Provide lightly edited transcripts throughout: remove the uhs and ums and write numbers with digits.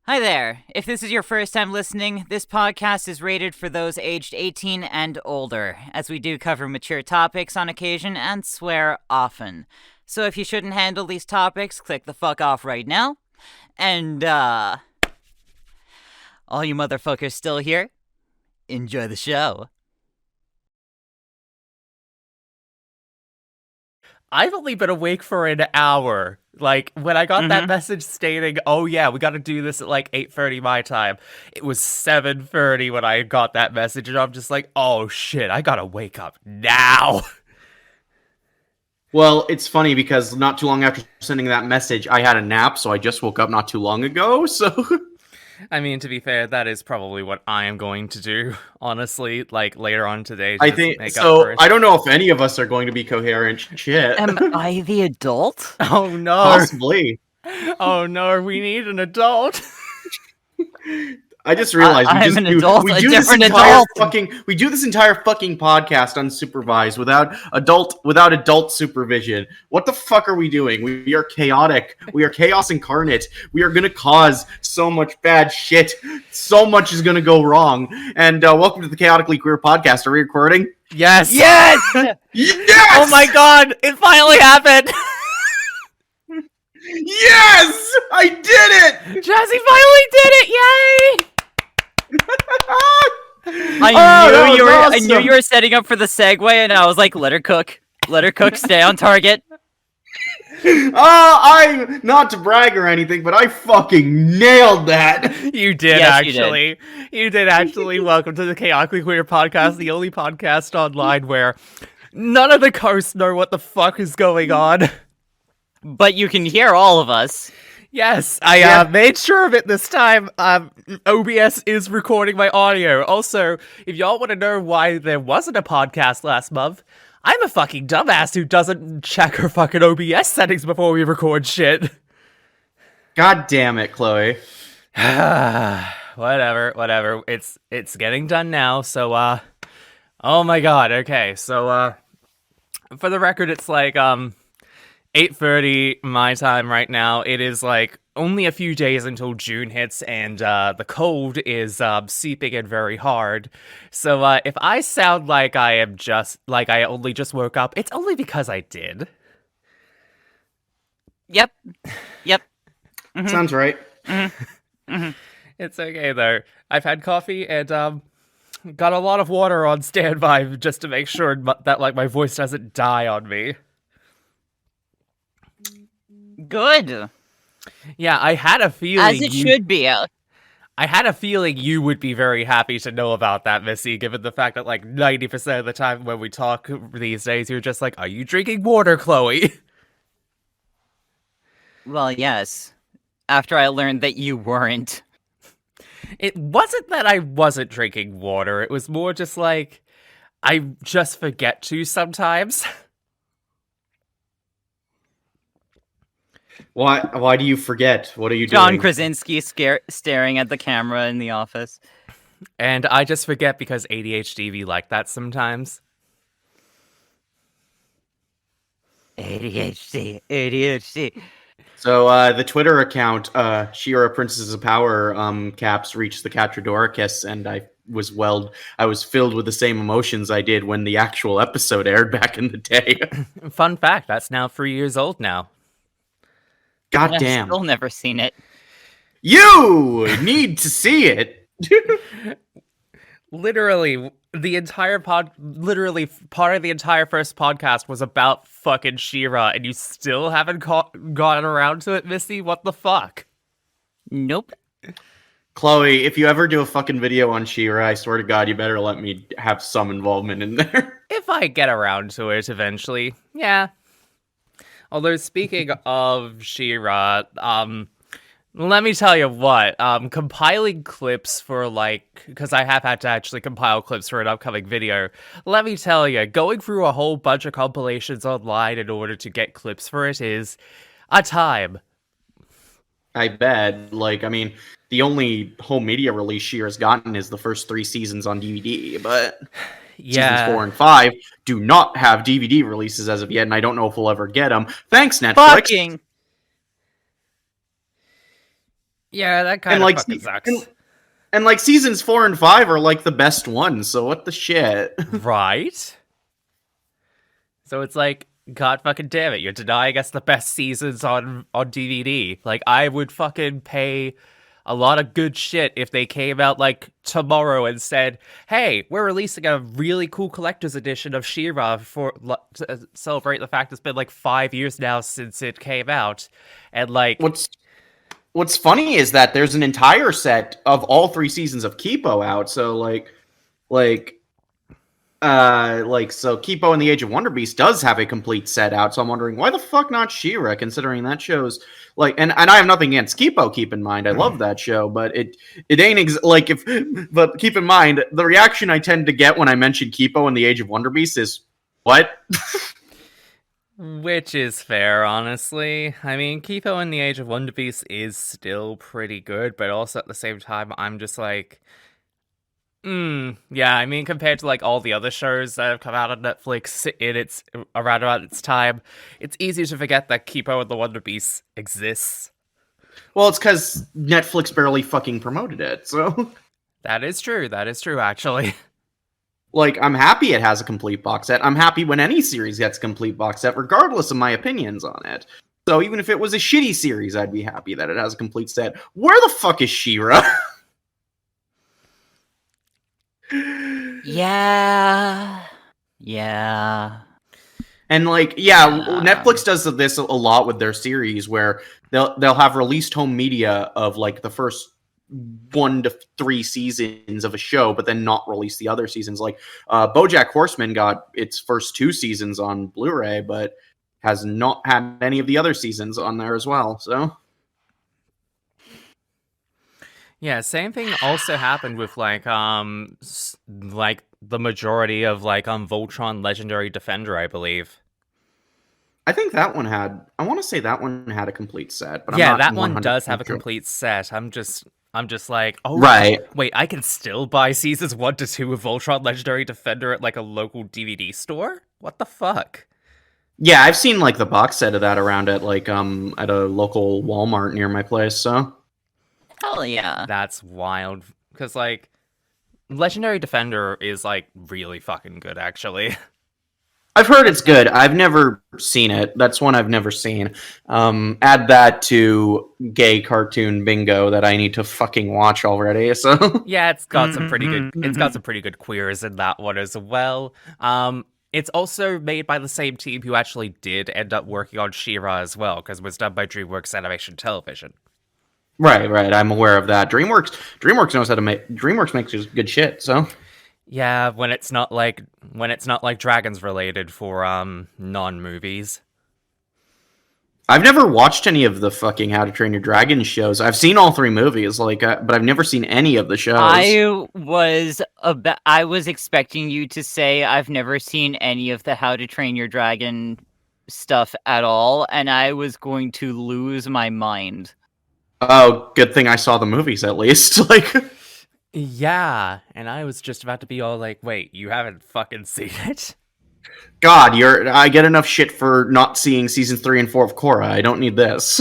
Hi there. If this is your first time listening, this podcast is rated for those aged 18 and older, as we do cover mature topics on occasion and swear often. So if you shouldn't handle these topics, click the fuck off right now. And, all you motherfuckers still here, enjoy the show. I've only been awake for an hour. Like, when I got that message stating, oh yeah, we gotta do this at like 8:30 my time, it was 7:30 when I got that message, and I'm just like, oh shit, I gotta wake up now. Well, it's funny because not too long after sending that message, I had a nap, so I just woke up not too long ago, so... I mean, to be fair, that is probably what I am going to do, honestly, like, later on today. I think, so, I don't know if any of us are going to be coherent shit. Am I the adult? Oh no. Possibly. Oh no, we need an adult. I just realized I'm an adult, a different entire adult. we do this entire fucking podcast unsupervised without adult supervision. What the fuck are we doing? We are chaotic. We are chaos incarnate. We are gonna cause so much bad shit. So much is gonna go wrong. And welcome to the Chaotically Queer podcast. Are we recording? Yes. Yes! Yes! Oh my god, it finally happened. Yes! I did it! Jazzy finally did it. Yay! I knew you were setting up for the segue, and I was like, let her cook, stay on target. I'm not to brag or anything, but I fucking nailed that. You did, Yes, actually. You did actually. Welcome to the Chaotically Queer podcast, the only podcast online where none of the hosts know what the fuck is going on. But you can hear all of us. Yes, I made sure of it this time. OBS is recording my audio. Also, if y'all want to know why there wasn't a podcast last month, I'm a fucking dumbass who doesn't check her fucking OBS settings before we record shit. God damn it, Chloe. Whatever. It's getting done now, so, oh my god, okay, so, for the record, it's like, 8:30 my time right now. It is like only a few days until June hits, and the cold is seeping in very hard. So if I sound like I only just woke up, it's only because I did. Yep. Mm-hmm. Sounds right. Mm-hmm. It's okay though. I've had coffee and got a lot of water on standby just to make sure that like my voice doesn't die on me. Good. Yeah, I had a feeling As it should be. I had a feeling you would be very happy to know about that, Missy, given the fact that like 90% of the time when we talk these days, you're just like, are you drinking water, Chloe? Well, yes. After I learned that you weren't. It wasn't that I wasn't drinking water. It was more just like, I just forget to sometimes. Why do you forget? What are you John doing? Krasinski staring at the camera in the office. And I just forget because ADHD be like that sometimes. ADHD. So the Twitter account, She-Ra Princesses of Power caps reached the Catrodoricus, and I was filled with the same emotions I did when the actual episode aired back in the day. Fun fact, that's now 3 years old now. God I've damn. still never seen it. You need to see it. Literally, part of the entire first podcast was about fucking She-Ra, and you still haven't gotten around to it, Misty? What the fuck? Nope. Chloe, if you ever do a fucking video on She-Ra, I swear to God, you better let me have some involvement in there. If I get around to it eventually, yeah. Although, speaking of She-Ra, let me tell you what, compiling clips for, because I have had to actually compile clips for an upcoming video, let me tell you, going through a whole bunch of compilations online in order to get clips for it is a time. I bet. The only home media release She-Ra's gotten is the first 3 seasons on DVD, but... Yeah. Seasons 4 and 5 do not have DVD releases as of yet, and I don't know if we'll ever get them. Thanks, Netflix! Fucking! Yeah, that kind And of like, fucking sucks. And like seasons 4 and 5 are like the best ones. So what the shit? Right? So it's like, God fucking damn it, you're denying us the best seasons on DVD. Like, I would fucking pay a lot of good shit if they came out like tomorrow and said, "Hey, we're releasing a really cool collector's edition of She-Ra to celebrate the fact it's been like 5 years now since it came out," and like, What's funny is that there's an entire set of all 3 seasons of Kipo out. So so Kipo and the Age of Wonder Beast does have a complete set out. So I'm wondering why the fuck not She-Ra, considering that show's like, and I have nothing against Kipo. Keep in mind, I love that show, but it ain't but keep in mind the reaction I tend to get when I mention Kipo and the Age of Wonder Beast is what? which is fair, honestly. I mean, Kipo and the Age of Wonder Beast is still pretty good, but also at the same time, I'm just like, yeah, I mean, compared to like all the other shows that have come out on Netflix around about its time, it's easy to forget that Kipo and the Wonder Beast exists. Well, it's because Netflix barely fucking promoted it, so. That is true, actually. Like, I'm happy it has a complete box set. I'm happy when any series gets a complete box set, regardless of my opinions on it. So even if it was a shitty series, I'd be happy that it has a complete set. Where the fuck is She-Ra? Yeah. And like, Netflix does this a lot with their series, where they'll have released home media of like the first 1 to 3 seasons of a show, but then not release the other seasons. Like BoJack Horseman got its first 2 seasons on Blu-ray, but has not had any of the other seasons on there as well. So yeah, same thing also happened with like the majority of like Voltron Legendary Defender, I believe. I think that one had. I want to say that one had a complete set, but yeah, I'm not that one does have a sure. complete set. I'm just like, oh Right. Wait, I can still buy seasons 1 to 2 of Voltron Legendary Defender at like a local DVD store? What the fuck? Yeah, I've seen like the box set of that around at like at a local Walmart near my place. So Hell yeah. That's wild. Because like Legendary Defender is like really fucking good, actually. I've heard it's good. I've never seen it. That's one I've never seen. Add that to gay cartoon bingo that I need to fucking watch already. So yeah, it's got some pretty good. It's got some pretty good queers in that one as well. It's also made by the same team who actually did end up working on She-Ra as well, because it was done by DreamWorks Animation Television. Right. I'm aware of that. DreamWorks knows how to make. DreamWorks makes good shit. So yeah, when it's not like dragons related for non-movies. I've never watched any of the fucking How to Train Your Dragon shows. I've seen all 3 movies, but I've never seen any of the shows. I was expecting you to say I've never seen any of the How to Train Your Dragon stuff at all, and I was going to lose my mind. Oh, good thing I saw the movies at least. Like, yeah, and I was just about to be all like, "Wait, you haven't fucking seen it?" God, I get enough shit for not seeing seasons 3 and 4 of Korra. I don't need this.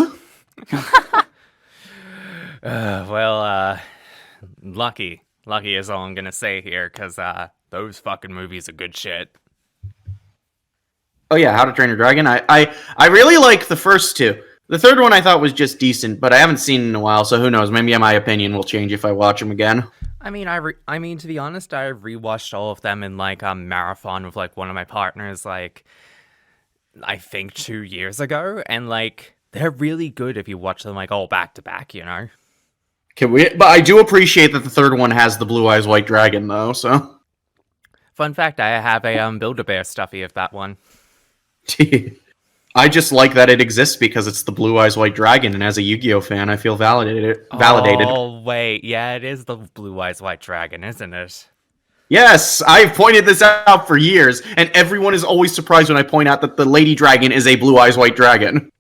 Lucky is all I'm gonna say here, because those fucking movies are good shit. Oh yeah, How to Train Your Dragon. I really like the first 2. The third one I thought was just decent, but I haven't seen it in a while, so who knows? Maybe my opinion will change if I watch them again. I mean, to be honest, I rewatched all of them in like a marathon with like one of my partners, like I think 2 years ago, and like they're really good if you watch them like all back to back, you know. But I do appreciate that the third one has the Blue Eyes White Dragon, though. So, fun fact: I have a Build-A-Bear stuffy of that one. I just like that it exists because it's the Blue Eyes White Dragon, and as a Yu-Gi-Oh fan, I feel validated. Oh wait, yeah, it is the Blue Eyes White Dragon, isn't it? Yes, I've pointed this out for years, and everyone is always surprised when I point out that the Lady Dragon is a Blue Eyes White Dragon.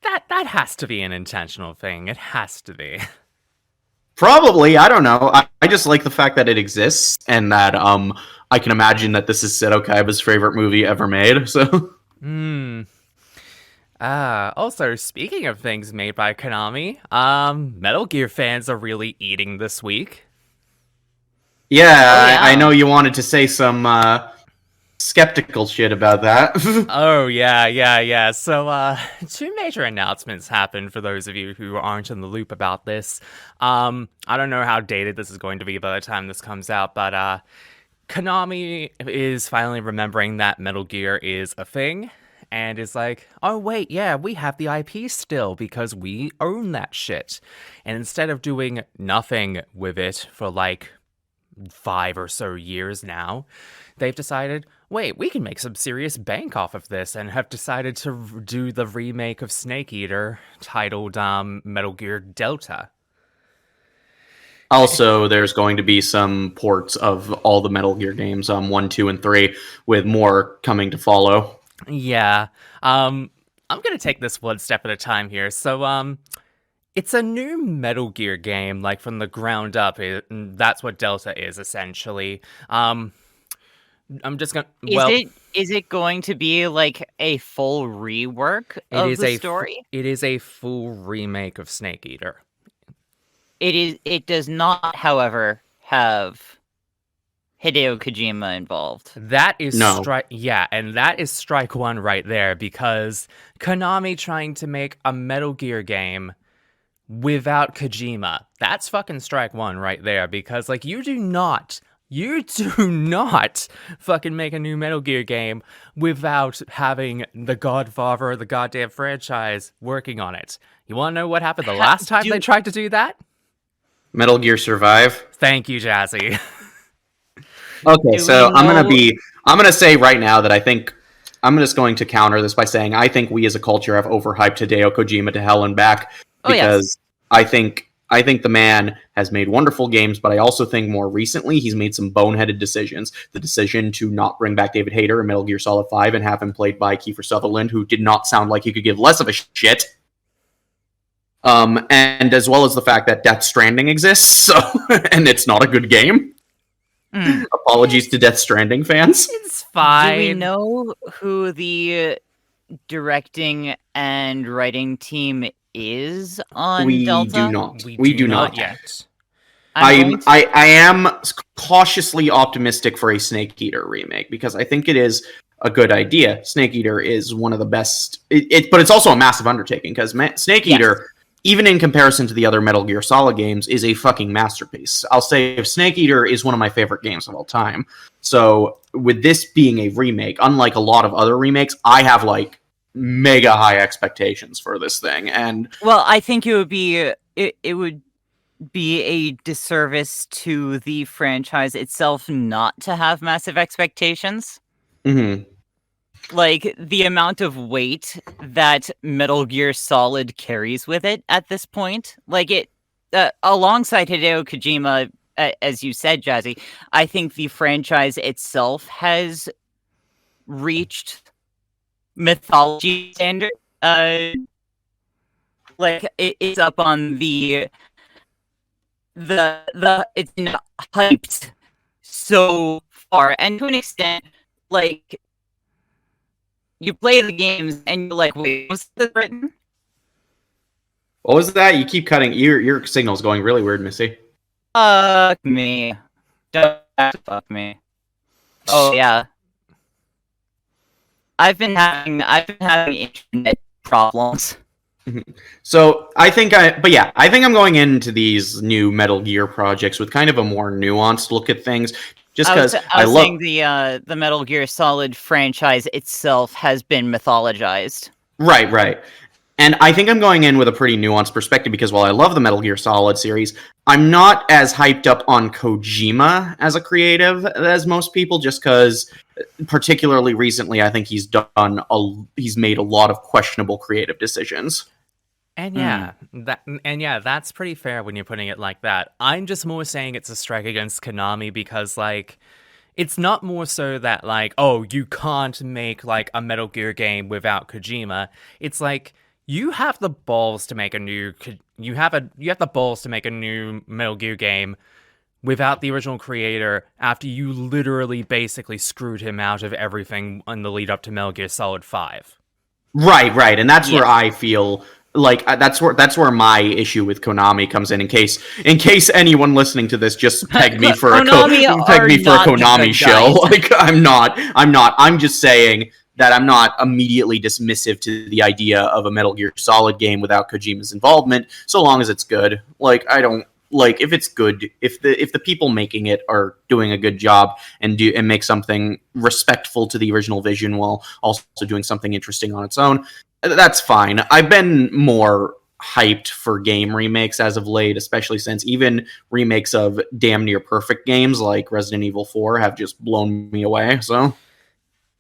That has to be an intentional thing. It has to be. Probably, I don't know. I just like the fact that it exists, and that I can imagine that this is Seto Kaiba's favorite movie ever made. So. Also, speaking of things made by Konami, Metal Gear fans are really eating this week. Yeah, Oh, yeah. I know you wanted to say some skeptical shit about that. Oh, yeah. So, two major announcements happened for those of you who aren't in the loop about this. I don't know how dated this is going to be by the time this comes out, but, Konami is finally remembering that Metal Gear is a thing, and is like, oh wait, yeah, we have the IP still, because we own that shit. And instead of doing nothing with it for like 5 or so years now, they've decided, wait, we can make some serious bank off of this, and have decided to do the remake of Snake Eater titled Metal Gear Delta. Also, there's going to be some ports of all the Metal Gear games, 1, 2, and 3, with more coming to follow. Yeah. I'm gonna take this one step at a time here. So, it's a new Metal Gear game, like from the ground up. That's what Delta is, essentially. I'm just gonna. Is it going to be like a full rework of the story? It is a full remake of Snake Eater. It does not, however, have Hideo Kojima involved. That is No. and that is strike one right there, because Konami trying to make a Metal Gear game without Kojima. That's fucking strike one right there, because like you do not fucking make a new Metal Gear game without having the godfather of the goddamn franchise working on it. You want to know what happened the last time they tried to do that? Metal Gear Survive. Thank you, Jazzy. Okay, so I'm gonna say right now that I think I'm just going to counter this by saying I think we as a culture have overhyped Hideo Kojima to hell and back, because I think the man has made wonderful games, but I also think more recently he's made some boneheaded decisions. The decision to not bring back David Hayter in Metal Gear Solid 5 and have him played by Kiefer Sutherland, who did not sound like he could give less of a shit. And as well as the fact that Death Stranding exists, so and it's not a good game. Apologies to Death Stranding fans. It's fine. Do we know who the directing and writing team is on Delta? We do not yet. I am cautiously optimistic for a Snake Eater remake, because I think it is a good idea. Snake Eater is one of the best, but it's also a massive undertaking, because Snake Eater, even in comparison to the other Metal Gear Solid games, is a fucking masterpiece. I'll say Snake Eater is one of my favorite games of all time. So with this being a remake, unlike a lot of other remakes, I have like mega high expectations for this thing. And well, I think it would be a disservice to the franchise itself not to have massive expectations. Mm-hmm. Like, the amount of weight that Metal Gear Solid carries with it at this point. Like, it, alongside Hideo Kojima, as you said, Jazzy, I think the franchise itself has reached mythology standard. Like, it's up on it's been hyped so far, and to an extent, like, you play the games and you're like, wait, was this written? What was that? You keep cutting. Your signal's going really weird, Missy. Fuck me. Don't fuck me. Oh yeah. I've been having internet problems. So I think I'm going into these new Metal Gear projects with kind of a more nuanced look at things. Just because I was saying the Metal Gear Solid franchise itself has been mythologized. Right. And I think I'm going in with a pretty nuanced perspective, because while I love the Metal Gear Solid series, I'm not as hyped up on Kojima as a creative as most people, just because, particularly recently, I think he's made a lot of questionable creative decisions. And that's pretty fair when you're putting it like that. I'm just more saying it's a strike against Konami, because like it's not more so that like, oh, you can't make like a Metal Gear game without Kojima. It's like you have the balls to make a new Metal Gear game without the original creator, after you literally basically screwed him out of everything in the lead up to Metal Gear Solid 5. Right, and that's where Yeah. I feel like that's where my issue with Konami comes in. In case anyone listening to this just pegged me for Konami pegged are me for a not the Konami good show, guys. like I'm not. I'm just saying that I'm not immediately dismissive to the idea of a Metal Gear Solid game without Kojima's involvement, so long as it's good. Like I don't like if it's good, if the people making it are doing a good job and make something respectful to the original vision while also doing something interesting on its own, that's fine. I've been more hyped for game remakes as of late, especially since even remakes of damn near perfect games like Resident Evil 4 have just blown me away. So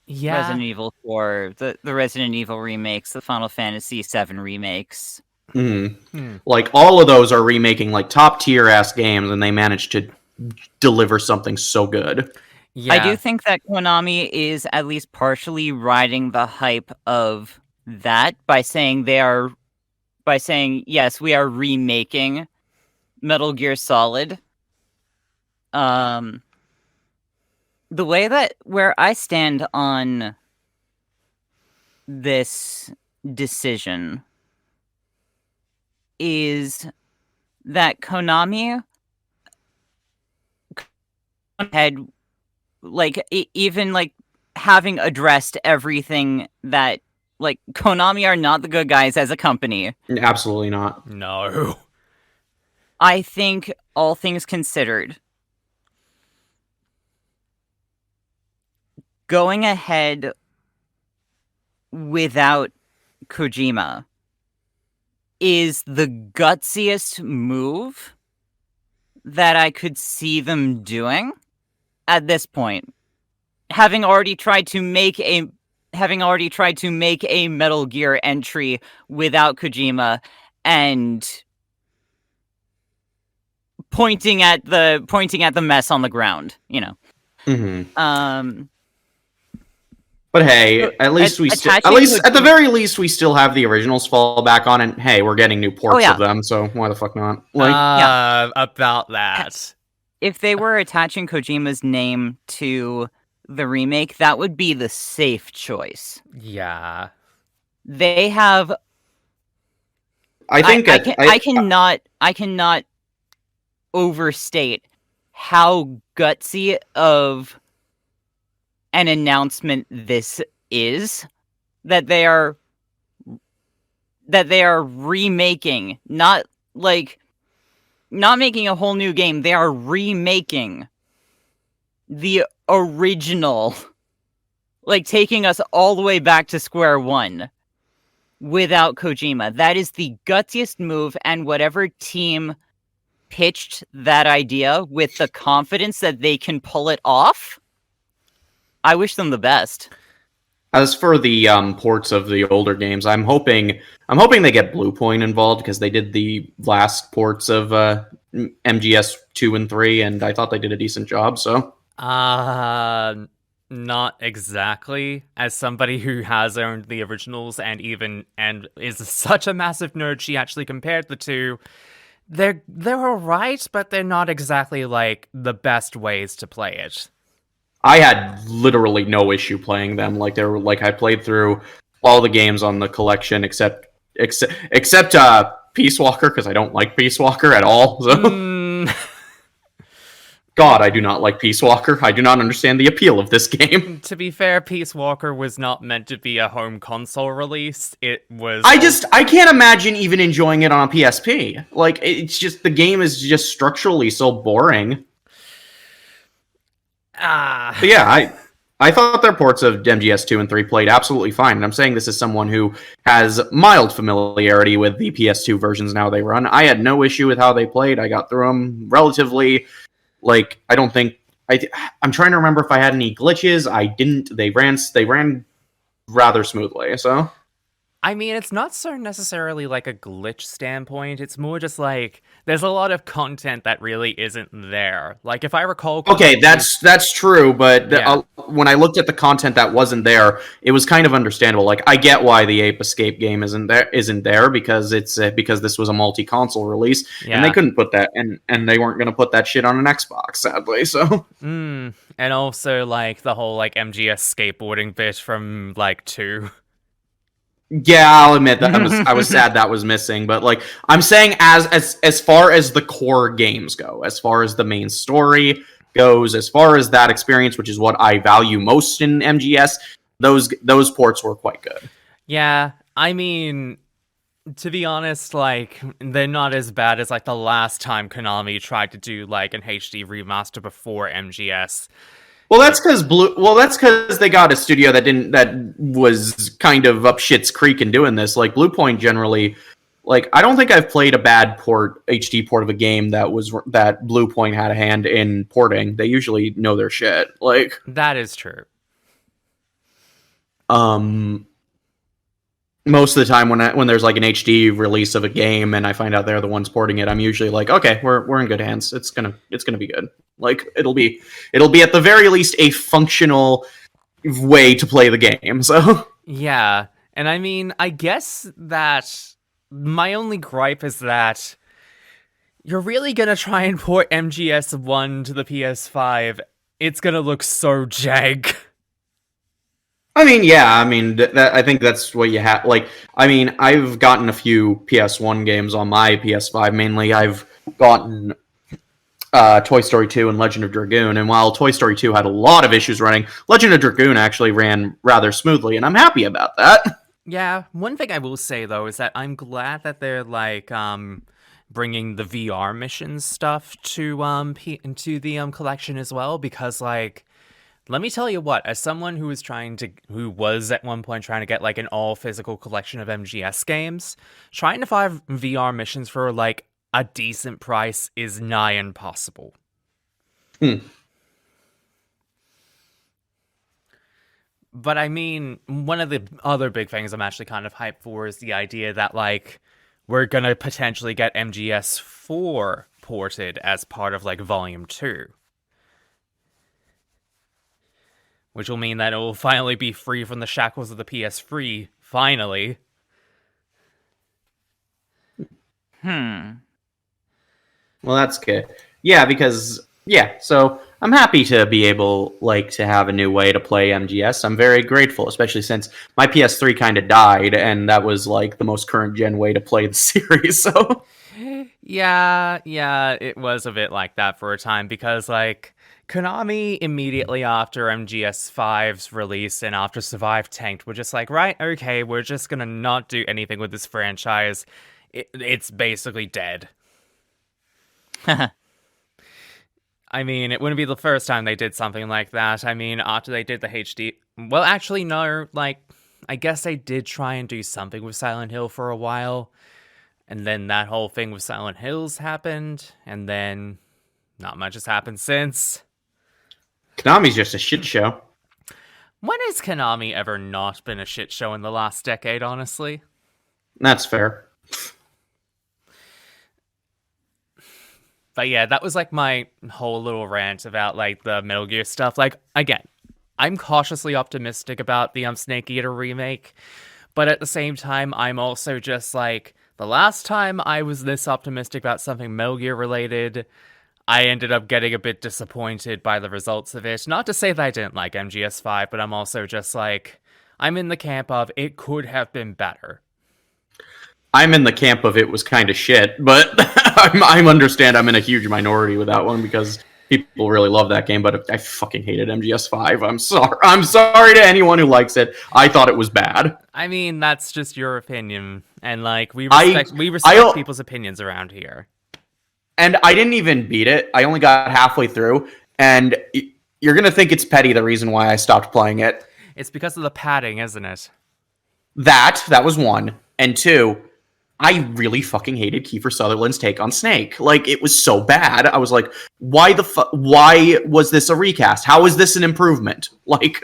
Yeah. Resident Evil 4, the Resident Evil remakes, the Final Fantasy 7 remakes. like all of those are remaking like top tier ass games, and they managed to deliver something so good. Yeah. I do think that Konami is at least partially riding the hype of that by saying yes, we are remaking Metal Gear Solid. The way that where I stand on this decision is that Konami had even like having addressed everything that like Konami are not the good guys as a company. Absolutely not. No. I think all things considered, going ahead without Kojima is the gutsiest move that I could see them doing at this point. Having already tried to make a Metal Gear entry without Kojima and pointing at the mess on the ground, you know. But hey, at least at the very least we still have the originals fall back on, and hey, we're getting new ports of them, so why the fuck not? Like, about that. If they were attaching Kojima's name to the remake, that would be the safe choice. Yeah. They have. I cannot overstate how gutsy of an announcement this is, that they are remaking, not making a whole new game. They are remaking the original, like taking us all the way back to square one without Kojima. That is the gutsiest move, and whatever team pitched that idea with the confidence that they can pull it off, I wish them the best. As for the ports of the older games, I'm hoping they get Bluepoint involved, because they did the last ports of MGS 2 and 3, and I thought they did a decent job. So not exactly. As somebody who has owned the originals and is such a massive nerd, she actually compared the two. They're alright, but they're not exactly like the best ways to play it. I had literally no issue playing them. Like they were like I played through all the games on the collection except Peace Walker, because I don't like Peace Walker at all. So. God, I do not like Peace Walker. I do not understand the appeal of this game. To be fair, Peace Walker was not meant to be a home console release. It was. I can't imagine even enjoying it on a PSP. Like, it's just, the game is just structurally so boring. But yeah, I thought their ports of MGS 2 and 3 played absolutely fine, and I'm saying this as someone who has mild familiarity with the PS2 versions now they run. I had no issue with how they played. I got through them relatively, like, I don't think... I'm trying to remember if I had any glitches. I didn't. They ran rather smoothly, so... I mean, it's not so necessarily like a glitch standpoint. It's more just like there's a lot of content that really isn't there. Like if I recall, okay, that's true. But when I looked at the content that wasn't there, it was kind of understandable. Like I get why the Ape Escape game isn't there because it's because this was a multi-console release, and they couldn't put that, and they weren't going to put that shit on an Xbox, sadly. So. And also like the whole like MGS skateboarding bit from like 2. Yeah, I'll admit that I was sad that was missing, but like I'm saying, as far as the core games go, as far as the main story goes, as far as that experience, which is what I value most in MGS, those ports were quite good. Yeah, I mean, to be honest, like, they're not as bad as, like, the last time Konami tried to do, like, an HD remaster before MGS. Well, that's because they got a studio that was kind of up shit's creek in doing this. Like Blue Point generally, like I don't think I've played a bad HD port of a game that Blue Point had a hand in porting. They usually know their shit. Like that is true. Most of the time when there's like an HD release of a game and I find out they're the ones porting it, I'm usually like, okay, we're in good hands. It's gonna be good. Like it'll be at the very least a functional way to play the game. So yeah, and I mean, I guess that my only gripe is that you're really gonna try and port MGS1 to the PS5. It's gonna look so jank. I mean, yeah, I mean, I think that's what you have. Like, I mean, I've gotten a few PS1 games on my PS5. Mainly, I've gotten Toy Story 2 and Legend of Dragoon. And while Toy Story 2 had a lot of issues running, Legend of Dragoon actually ran rather smoothly, and I'm happy about that. Yeah, one thing I will say, though, is that I'm glad that they're, like, bringing the VR missions stuff to into the collection as well, because, like, let me tell you what, as someone who was at one point trying to get like an all physical collection of MGS games, trying to find VR missions for like a decent price is nigh impossible. But I mean, one of the other big things I'm actually kind of hyped for is the idea that like we're gonna potentially get MGS4 ported as part of like Volume 2. Which will mean that it will finally be free from the shackles of the PS3, finally. Well, that's good. Yeah, because so I'm happy to be able like to have a new way to play MGS. I'm very grateful, especially since my PS3 kind of died, and that was like the most current gen way to play the series. So yeah, it was a bit like that for a time because like Konami immediately after MGS5's release and after Survive tanked were just like, right, okay, we're just gonna not do anything with this franchise. It's basically dead. I mean, it wouldn't be the first time they did something like that. I mean, after they did the HD... Well, actually, no, like, I guess they did try and do something with Silent Hill for a while. And then that whole thing with Silent Hills happened. And then not much has happened since. Konami's just a shit show. When has Konami ever not been a shit show in the last decade, honestly? That's fair. But yeah, that was like my whole little rant about like the Metal Gear stuff. Like, again, I'm cautiously optimistic about the Snake Eater remake. But at the same time, I'm also just like, the last time I was this optimistic about something Metal Gear related, I ended up getting a bit disappointed by the results of it. Not to say that I didn't like MGS5, but I'm also just like, I'm in the camp of it could have been better. I'm in the camp of it was kind of shit, but I understand I'm in a huge minority with that one because people really love that game, but I fucking hated MGS5. I'm sorry to anyone who likes it. I thought it was bad. I mean, that's just your opinion, and like we respect people's opinions around here. And I didn't even beat it. I only got halfway through, and you're gonna think it's petty the reason why I stopped playing it. It's because of the padding, isn't it? That was one, and two, I really fucking hated Kiefer Sutherland's take on Snake. Like, it was so bad. I was like, why was this a recast? How is this an improvement? Like,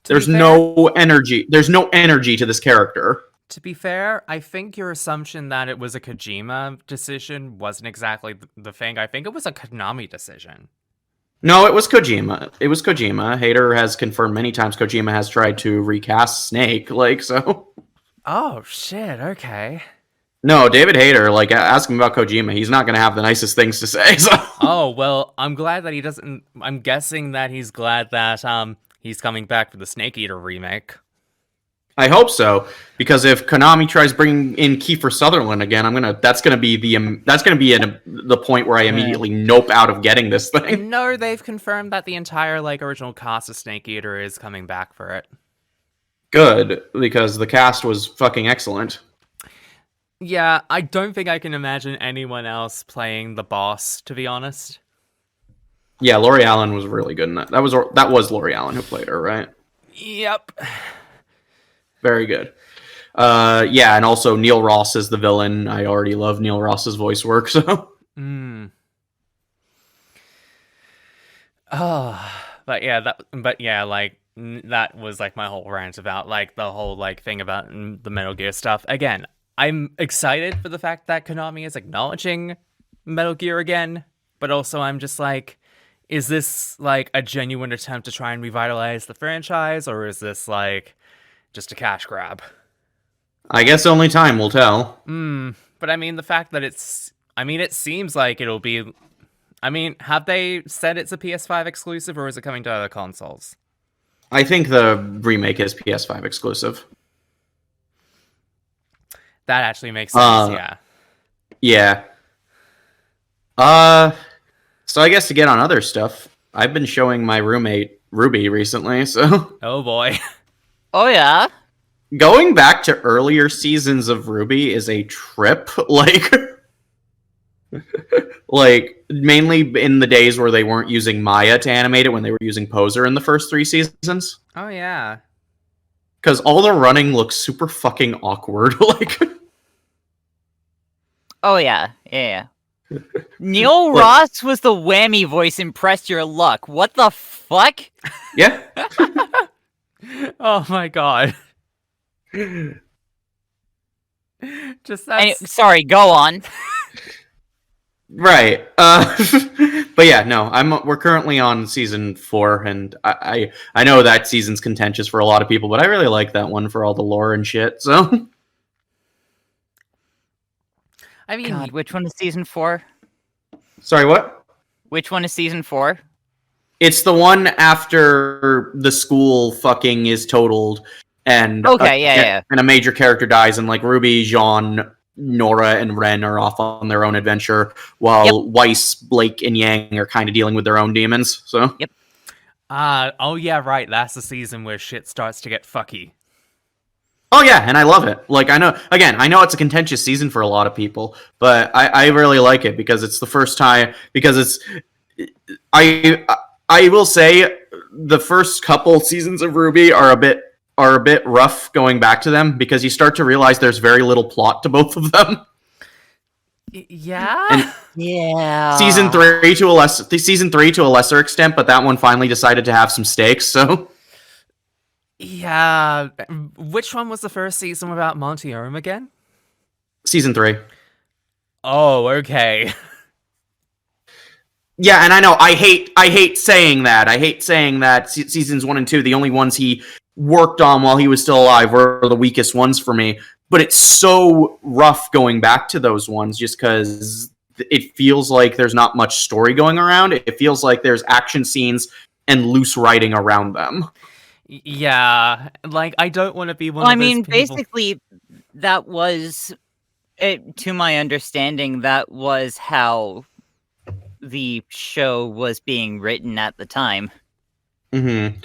there's no energy. There's no energy to this character. To be fair, I think your assumption that it was a Kojima decision wasn't exactly the thing. I think it was a Konami decision. No, it was Kojima. It was Kojima. Hater has confirmed many times Kojima has tried to recast Snake. Like, so. Oh, shit. Okay. No, David Hayter, like, ask him about Kojima. He's not going to have the nicest things to say. So. Oh, well, I'm glad that he doesn't... I'm guessing that he's glad that he's coming back for the Snake Eater remake. I hope so, because if Konami tries bringing in Kiefer Sutherland again, that's gonna be the point where I immediately nope out of getting this thing. No, they've confirmed that the entire original cast of Snake Eater is coming back for it. Good, because the cast was fucking excellent. Yeah, I don't think I can imagine anyone else playing the boss, to be honest. Yeah, Lori Allen was really good in that. That was Lori Allen who played her, right? Yep. Very good. Yeah, and also Neil Ross is the villain. I already love Neil Ross's voice work, so. Oh, but yeah, that was my whole rant about the whole thing about the Metal Gear stuff. Again, I'm excited for the fact that Konami is acknowledging Metal Gear again, but also I'm just is this a genuine attempt to try and revitalize the franchise, or is this just a cash grab? I guess only time will tell. But I mean, the fact that it seems like it'll be. I mean, have they said it's a PS5 exclusive, or is it coming to other consoles? I think the remake is PS5 exclusive. That actually makes sense, yeah. Yeah. So I guess to get on other stuff, I've been showing my roommate Ruby recently, so... Oh boy. Oh yeah? Going back to earlier seasons of Ruby is a trip, mainly in the days where they weren't using Maya to animate it, when they were using Poser in the first 3 seasons. Oh yeah. Because all the running looks super fucking awkward, Oh yeah, yeah. Neil Ross was the whammy voice in Press Your Luck. What the fuck? Yeah. Oh my god. Just that. Sorry, go on. Right. But yeah, no. We're currently on season 4, and I know that season's contentious for a lot of people, but I really like that one for all the lore and shit. So. I mean, God, which one is season 4? Sorry, what? Which one is season 4? It's the one after the school fucking is totaled, and and a major character dies, and Ruby, Jean, Nora, and Ren are off on their own adventure, while Weiss, Blake, and Yang are kind of dealing with their own demons. So. Yep. Oh yeah, right. That's the season where shit starts to get fucky. Oh yeah, and I love it. I know it's a contentious season for a lot of people, but I really like it because it's the first time, I will say the first couple seasons of Ruby are a bit rough going back to them, because you start to realize there's very little plot to both of them. Yeah. And yeah. Season 3 to a lesser extent, but that one finally decided to have some stakes, so. Yeah. Which one was the first season without Monty Ohm again? Season 3. Oh, okay. Yeah, and I know I hate saying that. I hate saying that seasons 1 and 2, the only ones he worked on while he was still alive, were the weakest ones for me. But it's so rough going back to those ones, just because it feels like there's not much story going around. It feels like there's action scenes and loose writing around them. Yeah, I don't want to be one of those people. Basically, that was, to my understanding, that was how the show was being written at the time. Mm-hmm.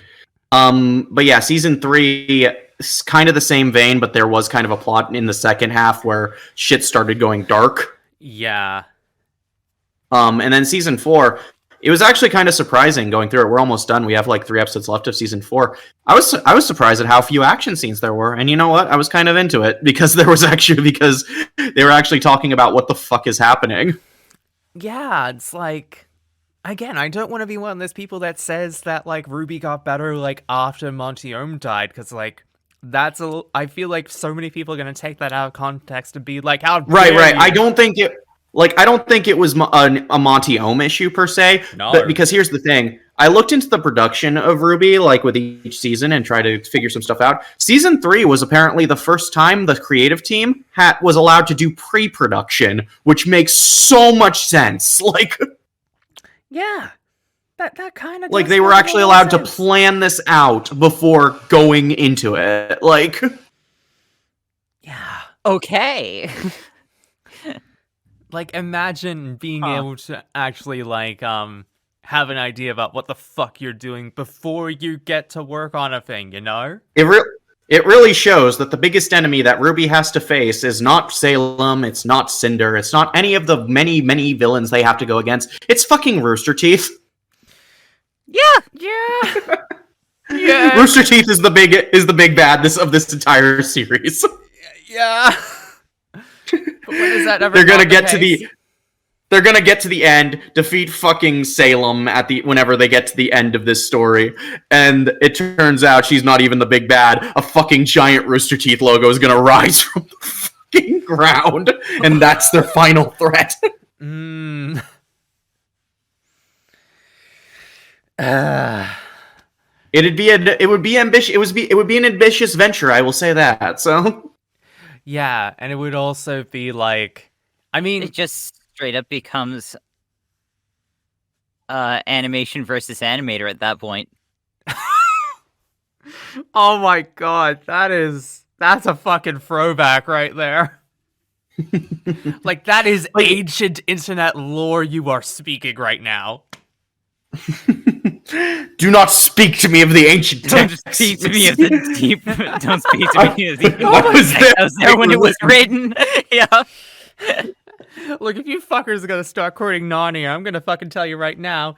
But yeah, season 3 is kind of the same vein, but there was kind of a plot in the second half where shit started going dark. Yeah. And then season 4, it was actually kind of surprising going through it. We're almost done. We have 3 episodes left of season 4. I was surprised at how few action scenes there were, and you know what? I was kind of into it because they were actually talking about what the fuck is happening. Yeah, it's again, I don't want to be one of those people that says that Ruby got better after Monty Ohm died, because I feel like so many people are gonna take that out of context and be how right. You? I don't think it was a Monty Ohm issue per se. No. But because here's the thing. I looked into the production of Ruby, with each season, and tried to figure some stuff out. Season 3 was apparently the first time the creative team was allowed to do pre-production, which makes so much sense. Yeah. That kind of they were actually allowed to plan this out before going into it. Okay. Like, imagine being Huh. able to actually, like, have an idea about what the fuck you're doing before you get to work on a thing, you know? It really shows that the biggest enemy that Ruby has to face is not Salem, it's not Cinder, it's not any of the many, many villains they have to go against. It's fucking Rooster Teeth. Yeah. Yeah. Rooster Teeth is the big bad of this entire series. Yeah. But when is that ever They're gonna not the get to case? the they're gonna get to the end, defeat fucking Salem whenever they get to the end of this story, and it turns out she's not even the big bad. A fucking giant Rooster Teeth logo is gonna rise from the fucking ground, and that's their final threat. Mm. It would be an ambitious venture, I will say that. So Yeah, and it would also be like, I mean, It just straight up becomes animation versus animator at that point. oh my god, that's a fucking throwback right there. Like, that is Like- ancient internet lore you are speaking right now. do not speak to me of the ancient Don't texts. speak to me of the deep. Don't speak to me of the. I was there when it was written. Yeah. Look, if you fuckers are gonna start quoting Narnia, I'm gonna fucking tell you right now.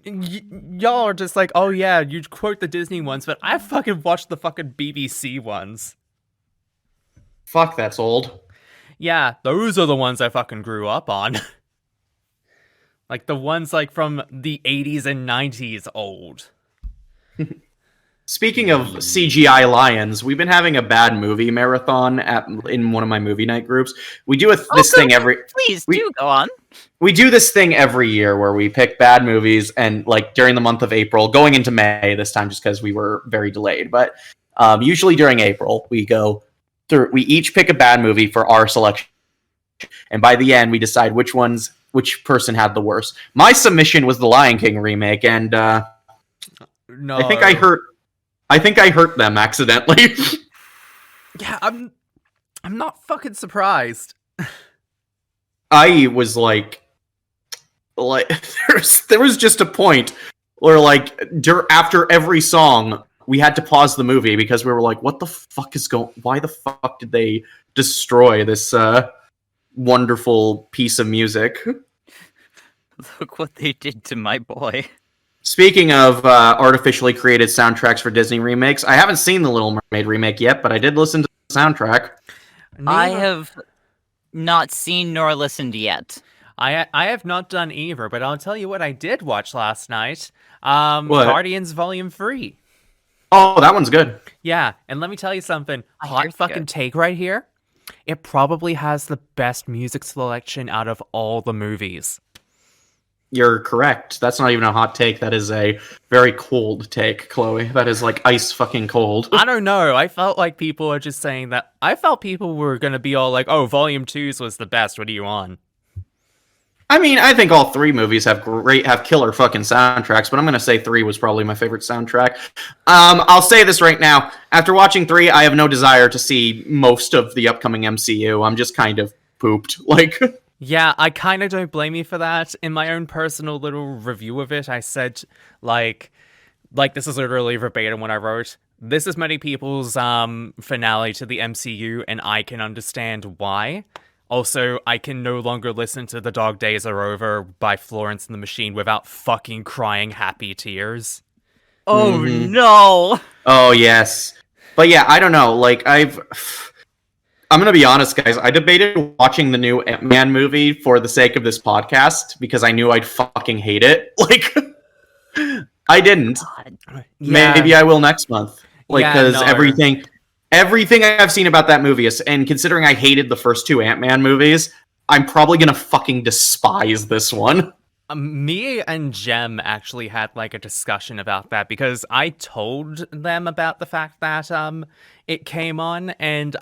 Y'all are just like, oh yeah, you quote the Disney ones, but I fucking watched the fucking BBC ones. Fuck, that's old. Yeah, those are the ones I fucking grew up on. Like the ones like from the 80s and 90s old. Speaking of CGI lions, we've been having a bad movie marathon in one of my movie night groups. We do this thing every Please do go on. we do this thing every year where we pick bad movies, and like during the month of April, going into May this time just because we were very delayed, but usually during April we go through. We each pick a bad movie for our selection, and by the end we decide which person had the worst. My submission was the Lion King remake, and No. I think I hurt them accidentally. Yeah, I'm not fucking surprised. I was like there was just a point where like after every song we had to pause the movie because we were like, what the fuck is why the fuck did they destroy this wonderful piece of music? Look what they did to my boy. Speaking of artificially created soundtracks for Disney remakes, I haven't seen the Little Mermaid remake yet, but I did listen to the soundtrack. I have not seen nor listened yet. I have not done either, but I'll tell you what I did watch last night. What? Guardians Volume 3. Oh, that one's good. Yeah, and let me tell you something. I hear Hot it's fucking good. take right here. It probably has the best music selection out of all the movies. You're correct. That's not even a hot take. That is a very cold take, Chloe. That is like ice fucking cold. I don't know. I felt like people are just saying that. I felt people were going to be all like, oh, Volume 2's was the best. What are you on? I mean, I think all three movies have killer fucking soundtracks, but I'm gonna say 3 was probably my favorite soundtrack. I'll say this right now. After watching 3, I have no desire to see most of the upcoming MCU. I'm just kind of pooped. Like, Yeah, I kind of don't blame you for that. In my own personal little review of it, I said, like this is literally verbatim what I wrote. This is many people's finale to the MCU, and I can understand why. Also, I can no longer listen to The Dog Days Are Over by Florence and the Machine without fucking crying happy tears. Oh Mhm. no! oh yes, but yeah, I don't know. Like, I'm gonna be honest, guys. I debated watching the new Ant-Man movie for the sake of this podcast because I knew I'd fucking hate it. Like, I didn't. God. Maybe I will next month. Like, Yeah, because no. everything I've seen about that movie is, and considering I hated the first 2 Ant-Man movies, I'm probably gonna fucking despise this one. Me and Jem actually had like a discussion about that because I told them about the fact that it came on, and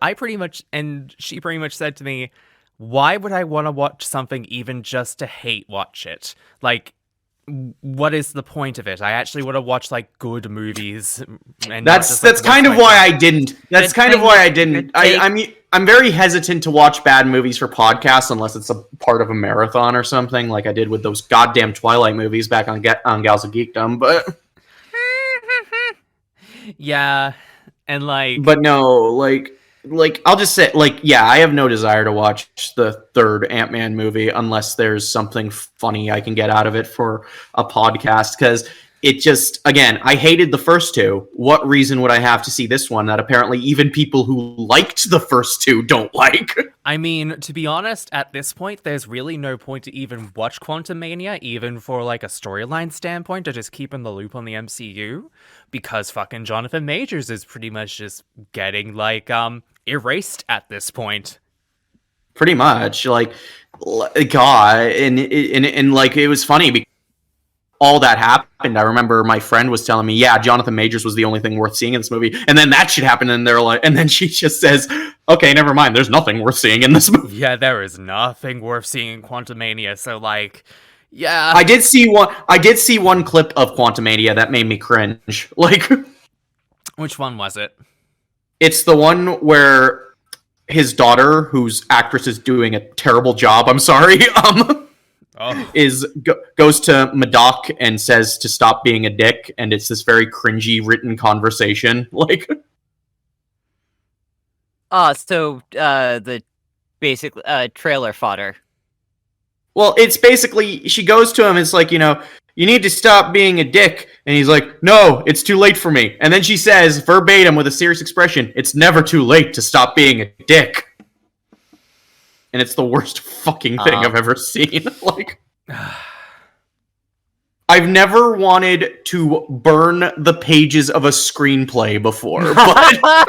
she pretty much said to me, "Why would I want to watch something even just to hate watch it? Like, what is the point of it? I actually want to watch like good movies, and That's not just, like, kind of what's why my- I didn't. That's Good kind of thing- why I didn't. good take. I mean, I'm very hesitant to watch bad movies for podcasts unless it's a part of a marathon or something, like I did with those goddamn Twilight movies back on Gals of Geekdom. Yeah, and like But no, like I'll just say, like, yeah, I have no desire to watch the third Ant-Man movie unless there's something funny I can get out of it for a podcast, because it just, again, I hated the first two. What reason would I have to see this one that apparently even people who liked the first two don't like? I mean, to be honest, at this point, there's really no point to even watch Quantum Mania, even for like a storyline standpoint, to just keep in the loop on the MCU, because fucking Jonathan Majors is pretty much just getting like erased at this point. Pretty much, like, God, and like, it was funny because all that happened. I remember my friend was telling me, yeah, Jonathan Majors was the only thing worth seeing in this movie, and then that shit happened, and they're like, and then she just says, okay, never mind, there's nothing worth seeing in this movie. Yeah, there is nothing worth seeing in Quantum Mania, so like, yeah. I did see one clip of Quantumania that made me cringe. Like, Which one was it? it's the one where his daughter, whose actress is doing a terrible job, I'm sorry, Oh. goes to Madoc and says to stop being a dick, and it's this very cringy written conversation. Like, So the basic trailer fodder. well, it's basically, she goes to him, it's like, you need to stop being a dick, and he's like, no, it's too late for me. And then she says, verbatim with a serious expression, it's never too late to stop being a dick. And it's the worst fucking thing I've ever seen. Like, I've never wanted to burn the pages of a screenplay before, but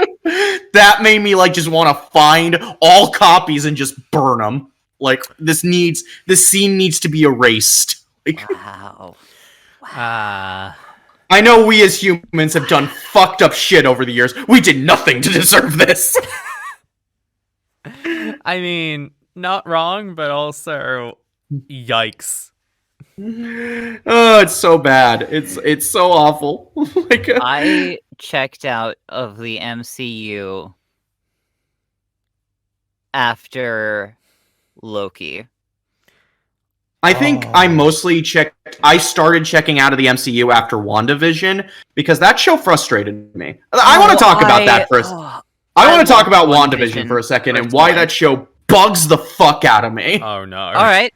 that made me like just want to find all copies and just burn them. Like, this scene needs to be erased. Like, Wow. I know we as humans have done fucked up shit over the years. We did nothing to deserve this. I mean, not wrong, but also, yikes. Oh, it's so bad. It's so awful. Like, I checked out of the MCU after Loki. I think I started checking out of the MCU after WandaVision because that show frustrated me. I want to talk about that first. I want to talk about WandaVision for a second and why that show bugs the fuck out of me. Oh no. All right.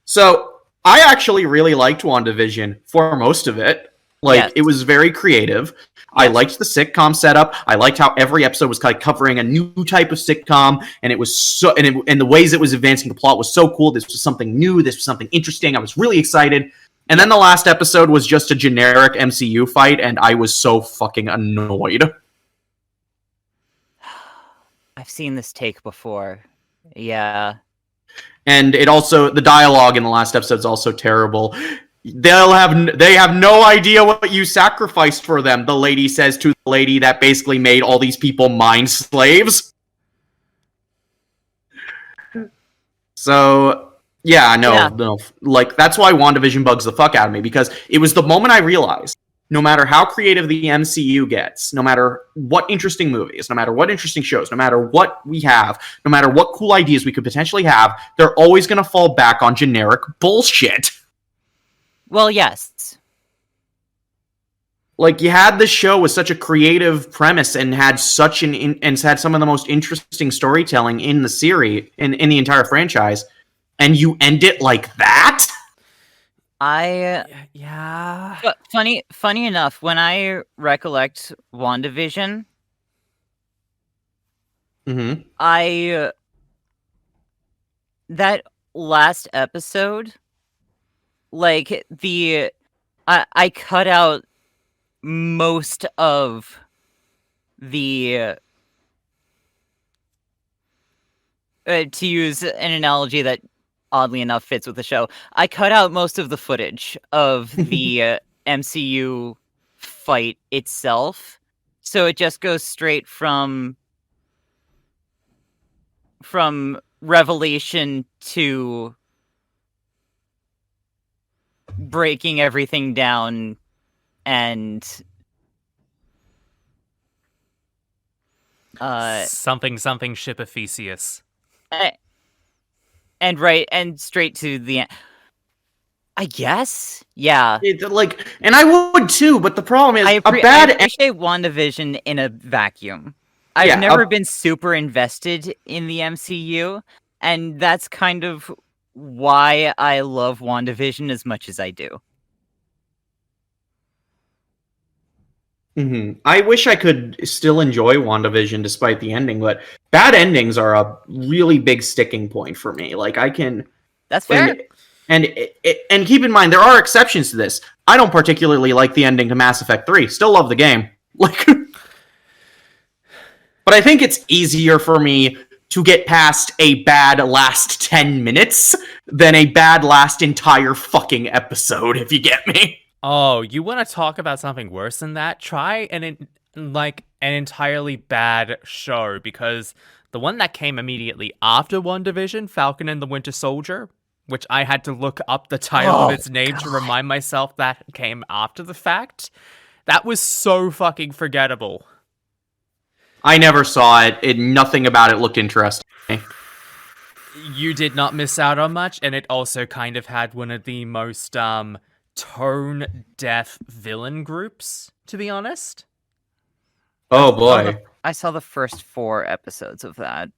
So, I actually really liked WandaVision for most of it. Like, Yes. it was very creative. I liked the sitcom setup. I liked how every episode was kind of covering a new type of sitcom, and it was so, and the ways it was advancing the plot was so cool. This was something new. This was something interesting. I was really excited. And then the last episode was just a generic MCU fight, and I was so fucking annoyed. I've seen this take before. Yeah. And it also, the dialogue in the last episode is also terrible. They have no idea what you sacrificed for them, the lady says to the lady that basically made all these people mind slaves. So, no. Like, that's why WandaVision bugs the fuck out of me, because it was the moment I realized, no matter how creative the MCU gets, no matter what interesting movies, no matter what interesting shows, no matter what we have, no matter what cool ideas we could potentially have, they're always going to fall back on generic bullshit. Well, yes. Like, you had this show with such a creative premise and had had some of the most interesting storytelling in the series, in the entire franchise, and you end it like that? Yeah. But funny enough, when I recollect WandaVision, Mm-hmm. that last episode, like, I cut out most of the to use an analogy that oddly enough fits with the show, I cut out most of the footage of the MCU fight itself, so it just goes straight from revelation to breaking everything down and something ship of Theseus. and straight to the end. I guess, yeah. And I would too, but the problem is I bad. appreciate WandaVision in a vacuum. I've never been super invested in the MCU, and that's kind of why I love WandaVision as much as I do. Mm-hmm. I wish I could still enjoy WandaVision despite the ending, but bad endings are a really big sticking point for me. Like, I can... That's fair. And keep in mind, there are exceptions to this. I don't particularly like the ending to Mass Effect 3. Still love the game. Like, but I think it's easier for me to get past a bad last 10 minutes than a bad last entire fucking episode, if you get me. Oh, you want to talk about something worse than that? Try an entirely bad show, because the one that came immediately after WandaVision, Falcon and the Winter Soldier, which I had to look up the title of its name to remind myself that came after the fact, that was so fucking forgettable. I never saw it. Nothing about it looked interesting. You did not miss out on much, and it also kind of had one of the most tone-deaf villain groups, to be honest. Oh boy. I saw the first 4 episodes of that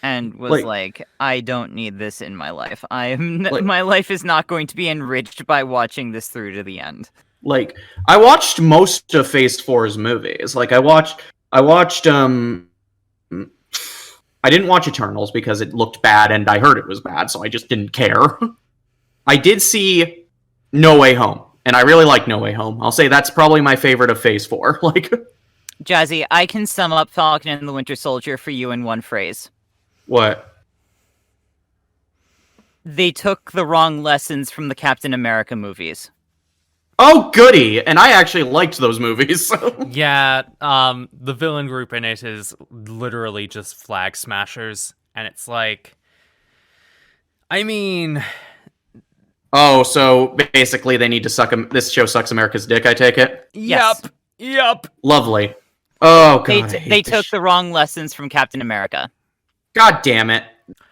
and was like, I don't need this in my life. My life is not going to be enriched by watching this through to the end. Like, I watched most of Phase 4's movies. Like, I watched I didn't watch Eternals because it looked bad and I heard it was bad, so I just didn't care. I did see No Way Home, and I really like No Way Home. I'll say that's probably my favorite of Phase 4. Like, Jazzy, I can sum up Falcon and the Winter Soldier for you in one phrase. What? They took the wrong lessons from the Captain America movies. Oh, goody! And I actually liked those movies. Yeah, the villain group in it is literally just flag smashers, and it's like, I mean... Oh, so basically they need to this show sucks America's dick, I take it? Yes. Yep. Lovely. Oh, God, They took the wrong lessons from Captain America. God damn it.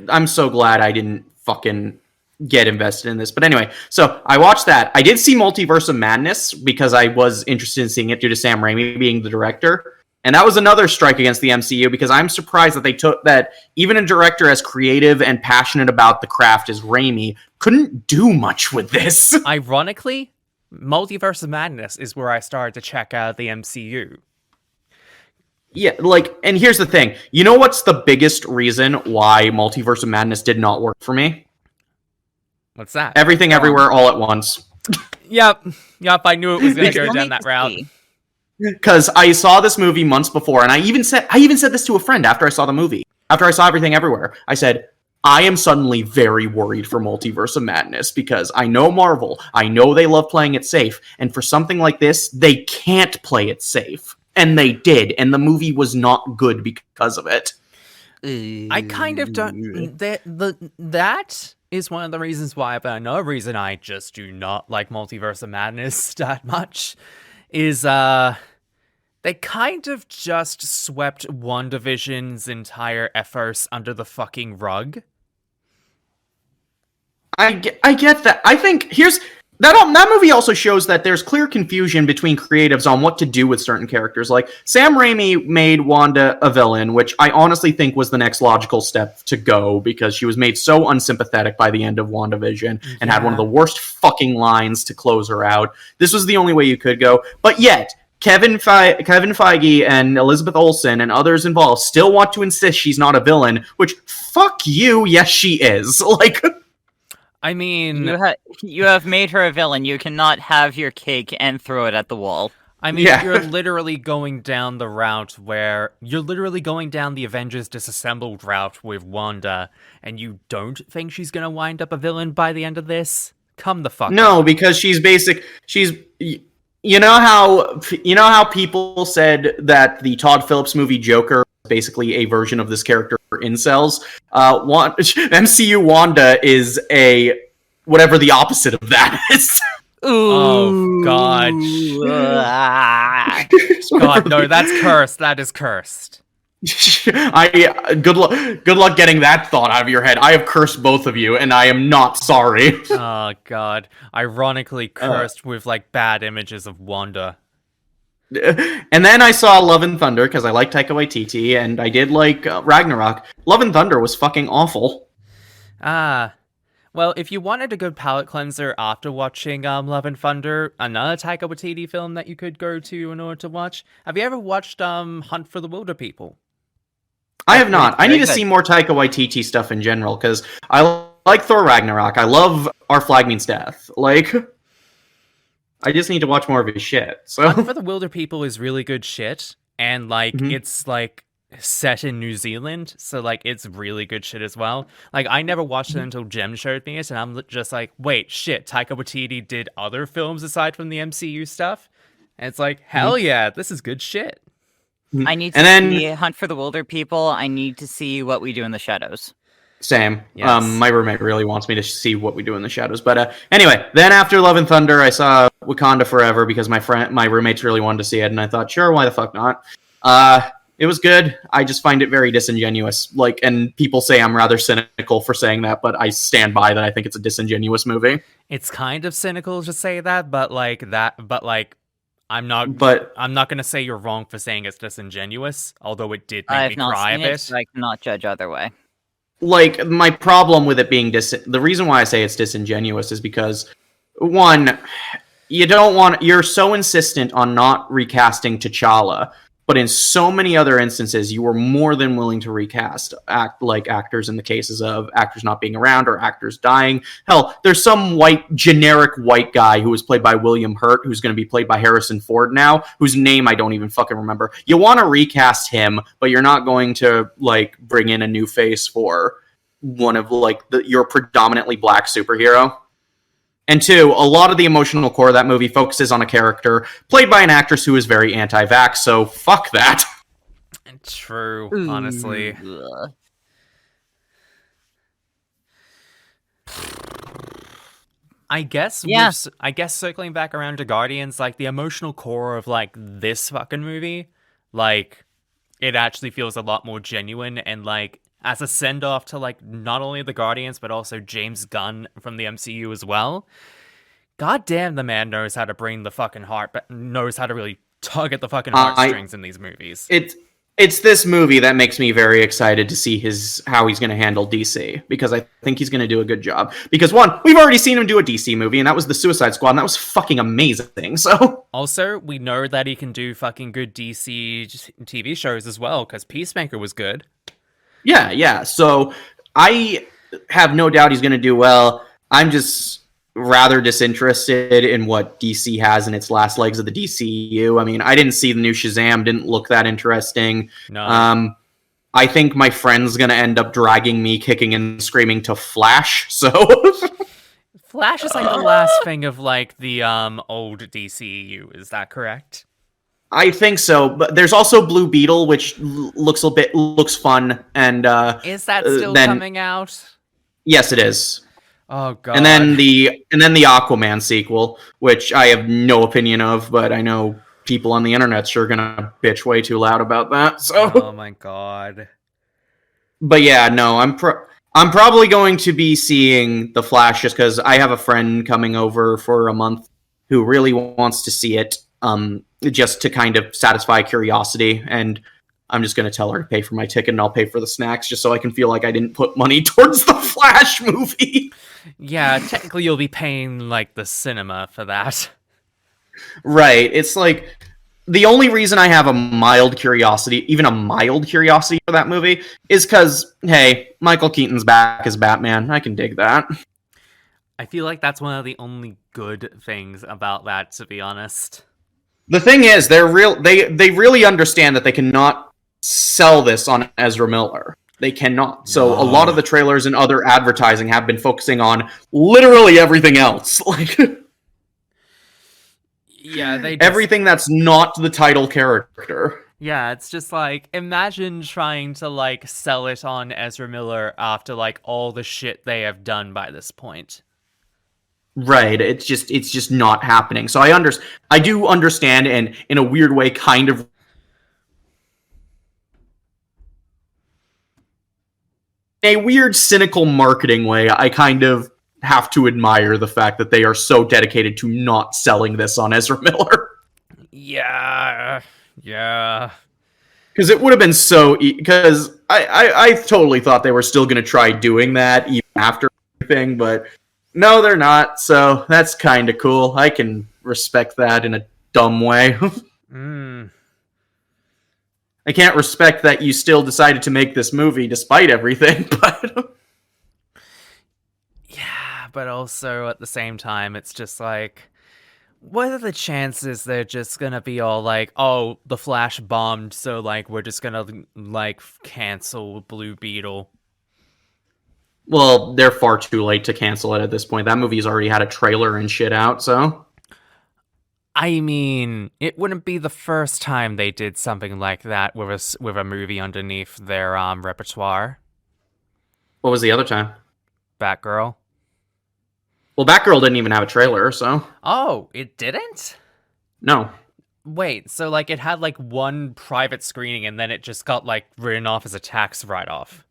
I'm so glad I didn't fucking get invested in this. But anyway, so I watched that. I did see Multiverse of Madness because I was interested in seeing it due to Sam Raimi being the director. And that was another strike against the MCU because I'm surprised that they took that even a director as creative and passionate about the craft as Raimi couldn't do much with this. Ironically, Multiverse of Madness is where I started to check out the MCU. Yeah, like, and here's the thing. You know what's the biggest reason why Multiverse of Madness did not work for me? What's that? Everything Everywhere All at Once. Yep, I knew it was going to go down that route. Because I saw this movie months before, and I even said this to a friend after I saw the movie. After I saw Everything Everywhere, I said, I am suddenly very worried for Multiverse of Madness because I know Marvel, I know they love playing it safe, and for something like this, they can't play it safe. And they did, and the movie was not good because of it. I kind of don't... That is one of the reasons why, but another reason I just do not like Multiverse of Madness that much is, they kind of just swept WandaVision's entire efforts under the fucking rug. I get that. I think that movie also shows that there's clear confusion between creatives on what to do with certain characters. Like, Sam Raimi made Wanda a villain, which I honestly think was the next logical step to go because she was made so unsympathetic by the end of WandaVision and had one of the worst fucking lines to close her out. This was the only way you could go. But yet, Kevin Feige and Elizabeth Olsen and others involved still want to insist she's not a villain, which, fuck you, yes she is. Like... I mean... You have made her a villain. You cannot have your cake and throw it at the wall. I mean, You're literally going down the route where... You're literally going down the Avengers Disassembled route with Wanda, and you don't think she's gonna wind up a villain by the end of this? Come the fuck No, up. because she's... You know how people said that the Todd Phillips movie Joker is basically a version of this character for incels? MCU Wanda is a whatever the opposite of that is. Oh, God. God, no, that's cursed. That is cursed. Good luck getting that thought out of your head. I have cursed both of you, and I am not sorry. Oh, God. Ironically cursed with, like, bad images of Wanda. And then I saw Love and Thunder, because I like Taika Waititi, and I did like Ragnarok. Love and Thunder was fucking awful. Well, if you wanted a good palate cleanser after watching Love and Thunder, another Taika Waititi film that you could go to in order to watch, have you ever watched Hunt for the Wilder People? I have not. I need to see more Taika Waititi stuff in general, because I like Thor Ragnarok. I love Our Flag Means Death. Like, I just need to watch more of his shit. So Hunt for the Wilder People is really good shit, and, like, it's, like, set in New Zealand, so, like, it's really good shit as well. Like, I never watched it until Jem showed me it, and I'm just like, wait, shit, Taika Waititi did other films aside from the MCU stuff? And it's like, hell yeah, this is good shit. I need to see Hunt for the Wilder People. I need to see What We Do in the Shadows. Same. Yes. My roommate really wants me to see What We Do in the Shadows. But anyway, then after Love and Thunder, I saw Wakanda Forever because my roommates really wanted to see it, and I thought, sure, why the fuck not? It was good. I just find it very disingenuous. Like, and people say I'm rather cynical for saying that, but I stand by that. I think it's a disingenuous movie. It's kind of cynical to say that, but I'm not going to say you're wrong for saying it's disingenuous, although it did make me cry a bit. So I cannot judge other way. Like, my problem with it being the reason why I say it's disingenuous is because, one, you're so insistent on not recasting T'Challa, but in so many other instances, you were more than willing to recast actors in the cases of actors not being around or actors dying. Hell, there's some generic white guy who was played by William Hurt, who's going to be played by Harrison Ford now, whose name I don't even fucking remember. You want to recast him, but you're not going to, like, bring in a new face for one of, like, your predominantly black superhero. And two, a lot of the emotional core of that movie focuses on a character played by an actress who is very anti-vax, so fuck that. True, honestly. I guess circling back around to Guardians, like, the emotional core of, like, this fucking movie, like, it actually feels a lot more genuine, and, like, as a send-off to, like, not only the Guardians, but also James Gunn from the MCU as well. God damn, the man knows how to bring the fucking heart, but knows how to really tug at the fucking heartstrings in these movies. It's this movie that makes me very excited to see how he's going to handle DC, because I think he's going to do a good job. Because one, we've already seen him do a DC movie, and that was the Suicide Squad, and that was fucking amazing. So also, we know that he can do fucking good DC TV shows as well, because Peacemaker was good. Yeah. So I have no doubt he's going to do well. I'm just rather disinterested in what DC has in its last legs of the DCU. I mean, I didn't see the new Shazam, didn't look that interesting. No. I think my friend's going to end up dragging me kicking and screaming to Flash, so... Flash is like the last thing of, like, the old DCU, is that correct? I think so, but there's also Blue Beetle, which looks fun, and is that still coming out? Yes, it is. Oh god! And then the Aquaman sequel, which I have no opinion of, but I know people on the internet sure gonna bitch way too loud about that. So. Oh my god! But yeah, no, I'm probably going to be seeing The Flash just because I have a friend coming over for a month who really wants to see it. Just to kind of satisfy curiosity, and I'm just going to tell her to pay for my ticket, and I'll pay for the snacks just so I can feel like I didn't put money towards the Flash movie. Yeah, technically you'll be paying, like, the cinema for that. Right, it's like, the only reason I have a mild curiosity for that movie, is because, hey, Michael Keaton's back as Batman. I can dig that. I feel like that's one of the only good things about that, to be honest. The thing is, they really understand that they cannot sell this on Ezra Miller. They cannot. So a lot of the trailers and other advertising have been focusing on literally everything else. Like, yeah, everything that's not the title character. Yeah, it's just like, imagine trying to, like, sell it on Ezra Miller after, like, all the shit they have done by this point. Right. It's just not happening. So I do understand, and in a weird way, kind of in a weird, cynical marketing way, I kind of have to admire the fact that they are so dedicated to not selling this on Ezra Miller. Yeah. Because it would have been because I totally thought they were still going to try doing that even after everything, but no, they're not. So that's kind of cool. I can respect that in a dumb way. I can't respect that you still decided to make this movie despite everything, but Yeah, but also at the same time, it's just like, what are the chances they're just gonna be all like, oh, the Flash bombed, so like we're just gonna like cancel Blue Beetle? well, they're far too late to cancel it at this point. That movie's already had a trailer and shit out, so I mean, it wouldn't be the first time they did something like that with a movie underneath their repertoire. what was the other time? Batgirl. Well, Batgirl didn't even have a trailer, so Oh, it didn't? no. Wait, so like it had like one private screening and then it just got like written off as a tax write-off.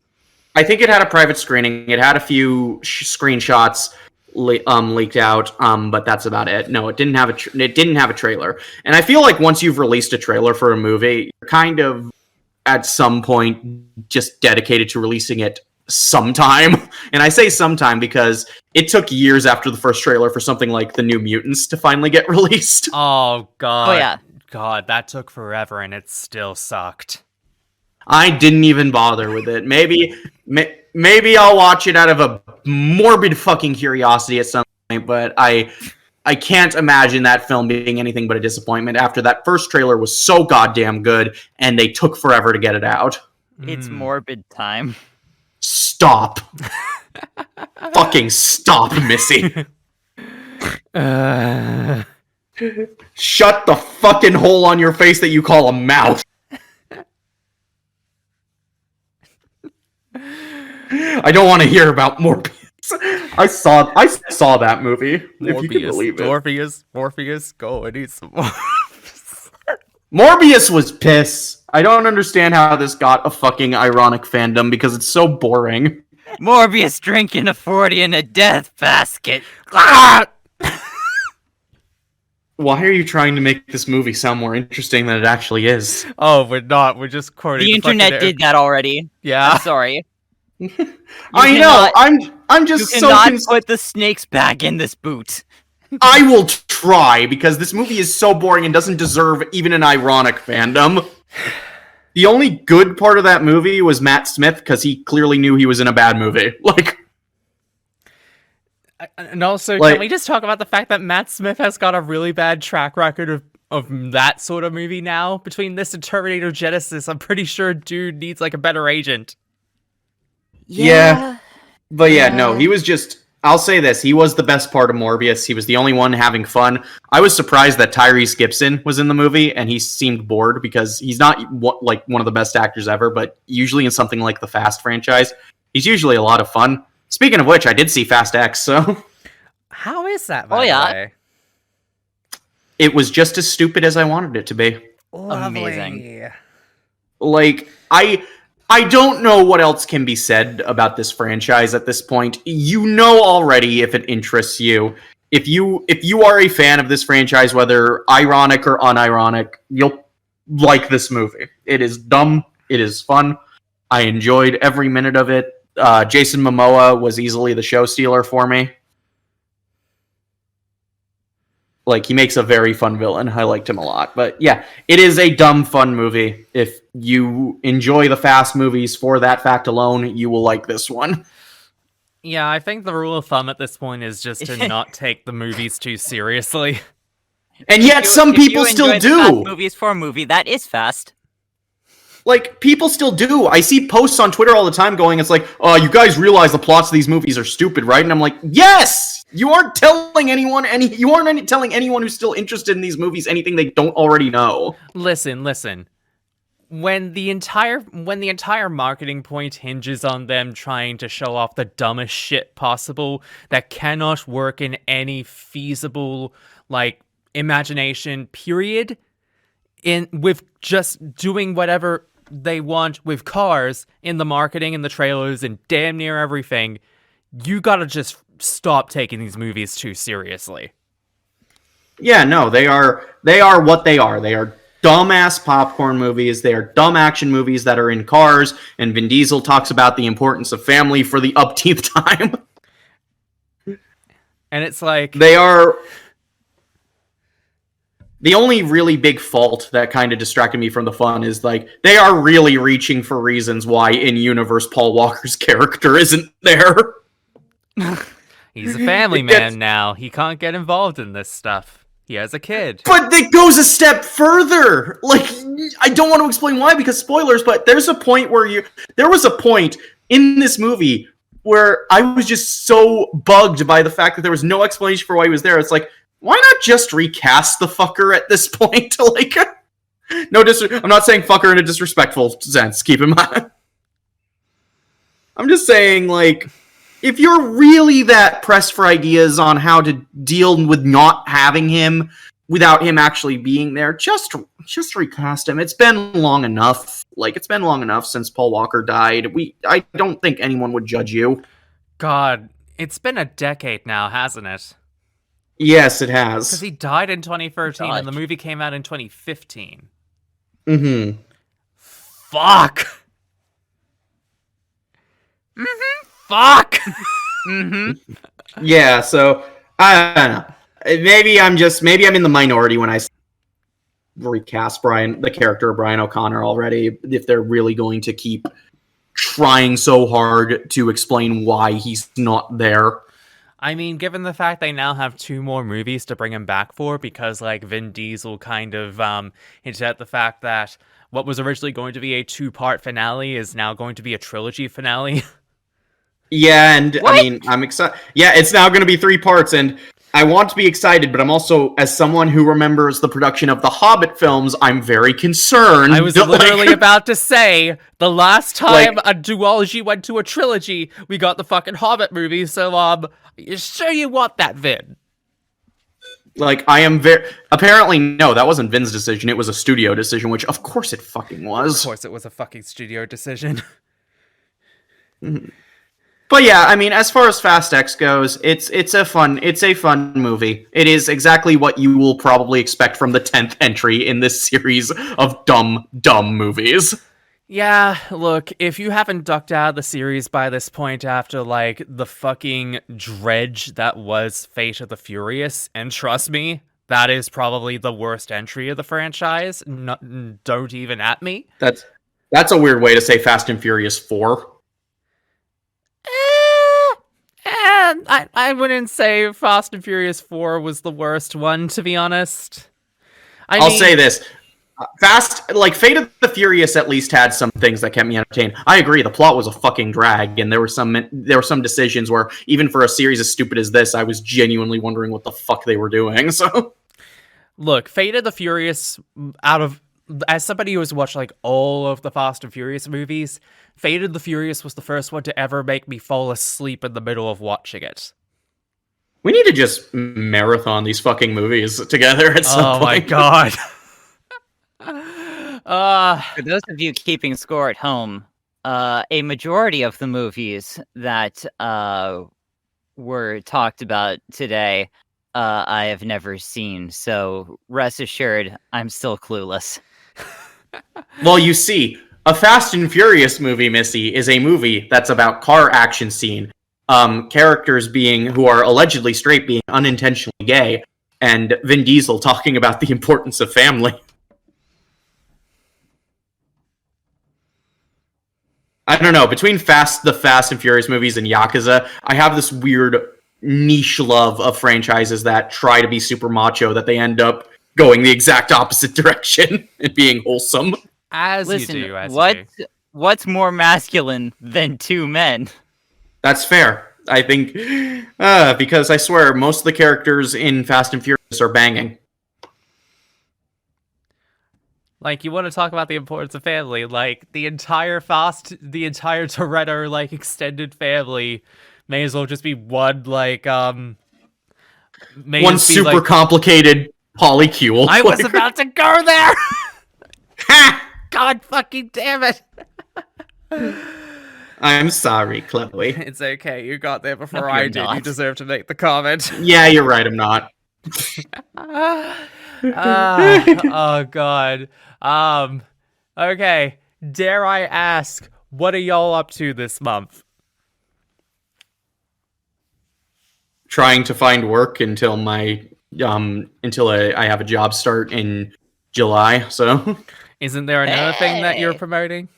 I think it had a private screening. It had a few screenshots leaked out, but that's about it. No, it didn't have it didn't have a trailer. And I feel like once you've released a trailer for a movie, you're kind of at some point just dedicated to releasing it sometime. And I say sometime because it took years after the first trailer for something like The New Mutants to finally get released. Oh god. Oh, yeah. God, that took forever and it still sucked. I didn't even bother with it. Maybe I'll watch it out of a morbid fucking curiosity at some point, but I can't imagine that film being anything but a disappointment after that first trailer was so goddamn good and they took forever to get it out. It's morbid time. Stop. Fucking stop, Missy. Shut the fucking hole on your face that you call a mouth. I don't want to hear about Morbius. I saw that movie. If you can believe it. Morpheus, go and eat some more. Morbius was piss. I don't understand how this got a fucking ironic fandom because it's so boring. Morbius drinking a 40 in a death basket. Why are you trying to make this movie sound more interesting than it actually is? Oh, we're not. We're just quoting The internet did that already. Yeah. I'm sorry. I know. I'm just You so cannot put the snakes back in this boot. I will try because this movie is so boring and doesn't deserve even an ironic fandom. The only good part of that movie was Matt Smith because he clearly knew he was in a bad movie. And also, Like- can we just talk about the fact that Matt Smith has got a really bad track record of that sort of movie now? Between this and Terminator Genesis, I'm pretty sure dude needs like a better agent. Yeah. But yeah, no, he was just... I'll say this, he was the best part of Morbius. He was the only one having fun. I was surprised that Tyrese Gibson was in the movie, and he seemed bored because he's not like one of the best actors ever, but usually in something like the Fast franchise, he's usually a lot of fun. Speaking of which, I did see Fast X, so... How is that, by Oh, the yeah. way? It was just as stupid as I wanted it to be. Amazing. Like, I don't know what else can be said about this franchise at this point. You know already if it interests you. If you are a fan of this franchise, whether ironic or unironic, you'll like this movie. It is dumb. It is fun. I enjoyed every minute of it. Jason Momoa was easily the show stealer for me. Like, he makes a very fun villain. I liked him a lot. But yeah, it is a dumb, fun movie. If you enjoy the Fast movies for that fact alone, you will like this one. Yeah, I think the rule of thumb at this point is just to not take the movies too seriously. And yet some people still do. Movies for a movie that is fast. Like, people still do. I see posts on Twitter all the time going, it's like, oh, you guys realize the plots of these movies are stupid, right? And I'm like, yes! You aren't telling anyone telling anyone who's still interested in these movies anything they don't already know. Listen. when the entire marketing point hinges on them trying to show off the dumbest shit possible that cannot work in any feasible like imagination period, in with just doing whatever they want with cars in the marketing and the trailers and damn near everything, you gotta just stop taking these movies too seriously. Yeah, no, they are what they are. They are dumbass popcorn movies. They are dumb action movies that are in cars, and Vin Diesel talks about the importance of family for the upteenth time. And it's like... They are... The only really big fault that kind of distracted me from the fun is, like, they are really reaching for reasons why in-universe Paul Walker's character isn't there. He's a family man now. He can't get involved in this stuff. He has a kid. But it goes a step further. Like, I don't want to explain why because spoilers, but there was a point in this movie where I was just so bugged by the fact that there was no explanation for why he was there. It's like, why not just recast the fucker at this point? Like, I'm not saying fucker in a disrespectful sense, keep in mind. I'm just saying, like, if you're really that pressed for ideas on how to deal with not having him without him actually being there, just recast him. It's been long enough. Like, it's been long enough since Paul Walker died. I don't think anyone would judge you. God, it's been a decade now, hasn't it? Yes, it has. Because he died in 2013 and the movie came out in 2015. Mm-hmm. Fuck! Mm-hmm. Fuck! Mm-hmm. Yeah, so I don't know. Maybe I'm in the minority when I recast the character of Brian O'Connor already, if they're really going to keep trying so hard to explain why he's not there. I mean, given the fact they now have 2 more movies to bring him back for, because like Vin Diesel kind of hinted at the fact that what was originally going to be a 2-part finale is now going to be a trilogy finale. Yeah, and What? I mean, I'm excited. Yeah, it's now going to be 3 parts, and I want to be excited, but I'm also, as someone who remembers the production of the Hobbit films, I'm very concerned. I was literally about to say, the last time a duology went to a trilogy, we got the fucking Hobbit movie, so, you sure you want that, Vin? Like, I am very... Apparently, no, that wasn't Vin's decision, it was a studio decision, which of course it fucking was. Of course it was a fucking studio decision. Mm-hmm. But yeah, I mean, as far as Fast X goes, it's a fun movie. It is exactly what you will probably expect from the 10th entry in this series of dumb movies. Yeah, look, if you haven't ducked out of the series by this point after, like, the fucking dredge that was Fate of the Furious, and trust me, that is probably the worst entry of the franchise. Don't even at me. That's a weird way to say Fast and Furious 4. I wouldn't say Fast and Furious 4 was the worst one, to be honest. I'll say this. Fate of the Furious at least had some things that kept me entertained. I agree, the plot was a fucking drag, and there were some decisions where, even for a series as stupid as this, I was genuinely wondering what the fuck they were doing, so... Look, Fate of the Furious, as somebody who has watched, like, all of the Fast and Furious movies, Fate of the Furious was the first one to ever make me fall asleep in the middle of watching it. We need to just marathon these fucking movies together at some point. Oh my god. For those of you keeping score at home, a majority of the movies that were talked about today, I have never seen, so rest assured, I'm still clueless. Well, you see, a Fast and Furious movie, Missy, is a movie that's about car action scene, characters who are allegedly straight being unintentionally gay, and Vin Diesel talking about the importance of family. I don't know, between the Fast and Furious movies and Yakuza, I have this weird niche love of franchises that try to be super macho that they end up going the exact opposite direction and being wholesome. What's more masculine than 2 men? That's fair. I think, because I swear, most of the characters in Fast and Furious are banging. Like, you want to talk about the importance of family? Like, the entire Toretto like extended family may as well just be one one super complicated polycule. I was about to go there. Ha! God fucking damn it. I'm sorry, Chloe. It's okay. You got there before No, I you're did. not. You deserve to make the comment. Yeah, you're right. I'm not. Oh god. Okay. Dare I ask, what are y'all up to this month? Trying to find work until I have a job start in July. So. Isn't there another thing that you're promoting?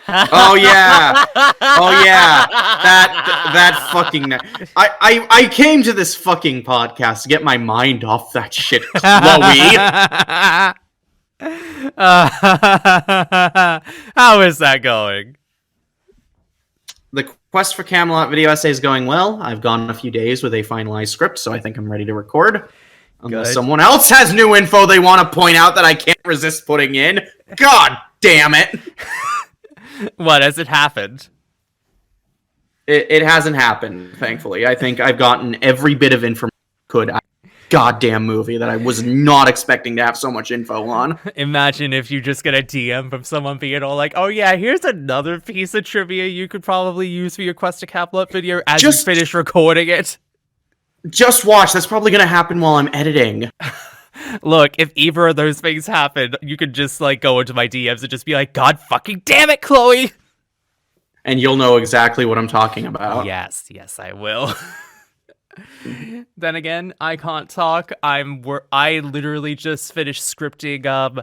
Oh yeah, that fucking. I came to this fucking podcast to get my mind off that shit, Chloe. How is that going? The quest for Camelot video essay is going well. I've gone a few days with a finalized script, so I think I'm ready to record. Unless Good. someone else has new info they want to point out that I can't resist putting in. God damn it. What, has it happened? It hasn't happened, thankfully. I think I've gotten every bit of information I could out of the goddamn movie that I was not expecting to have so much info on. Imagine if you just get a DM from someone being all like, oh yeah, here's another piece of trivia you could probably use for your Quest to Camelot video as you finish recording it. Just watch. That's probably going to happen while I'm editing. Look, if either of those things happen, you could just like go into my DMs and just be like, God fucking damn it, Chloe! And you'll know exactly what I'm talking about. Yes, I will. Then again, I can't talk. I literally just finished scripting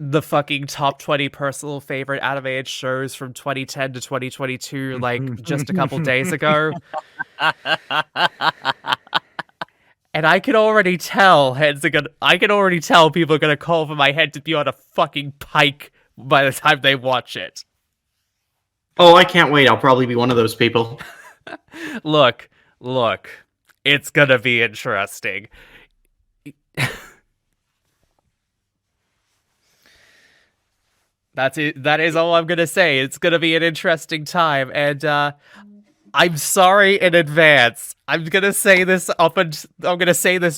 the fucking top 20 personal favorite animated shows from 2010 to 2022, like just a couple days ago. And I can already tell people are gonna call for my head to be on a fucking pike by the time they watch it. Oh, I can't wait. I'll probably be one of those people. Look, it's gonna be interesting. That's it. That is all I'm gonna say. It's gonna be an interesting time, and I'm sorry in advance. I'm gonna say this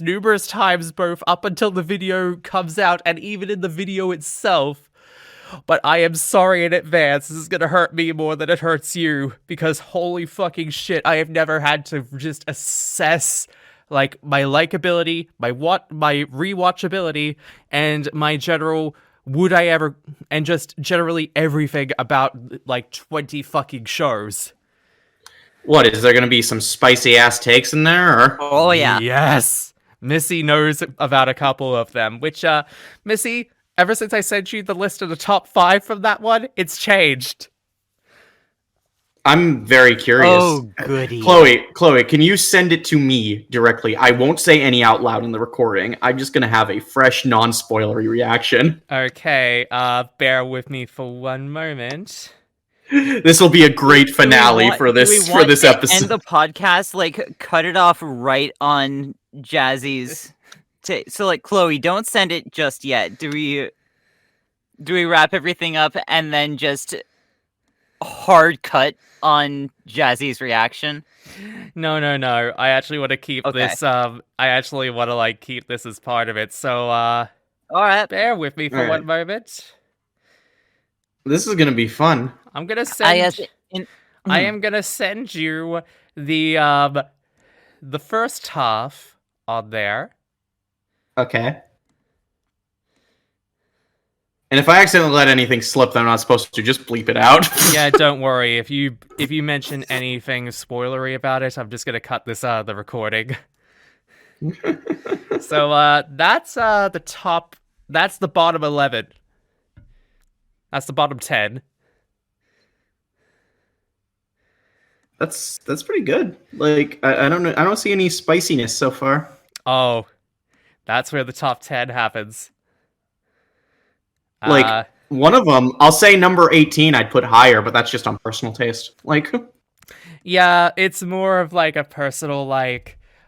numerous times, both up until the video comes out and even in the video itself. But I am sorry in advance. This is gonna hurt me more than it hurts you, because holy fucking shit, I have never had to just assess like my likability, my rewatchability, and my general would I ever, and just generally everything about like 20 fucking shows. What, is there going to be some spicy ass takes in there? Or? Oh yeah. Yes. Missy knows about a couple of them, which, Missy, ever since I sent you the list of the top 5 from that one, it's changed. I'm very curious. Oh, goody. Chloe, can you send it to me directly? I won't say any out loud in the recording. I'm just going to have a fresh, non-spoilery reaction. Okay, bear with me for one moment. This will be a great finale for this episode. End the podcast, like cut it off right on Jazzy's. So, like, Chloe, don't send it just yet. Do we wrap everything up and then just hard cut on Jazzy's reaction? No. I actually want to keep this. I actually want to keep this as part of it. So, all right, bear with me for one moment. This is gonna be fun. I'm gonna send. I am gonna send you the first half on there. Okay. And if I accidentally let anything slip that I'm not supposed to, just bleep it out. Yeah, don't worry. If you mention anything spoilery about it, I'm just gonna cut this out of the recording. So that's the top. That's the bottom 11. That's the bottom 10. That's pretty good. Like I don't know. I don't see any spiciness so far. Oh, that's where the top 10 happens. Like one of them, I'll say number 18. I'd put higher, but that's just on personal taste. Like, yeah, it's more of like a personal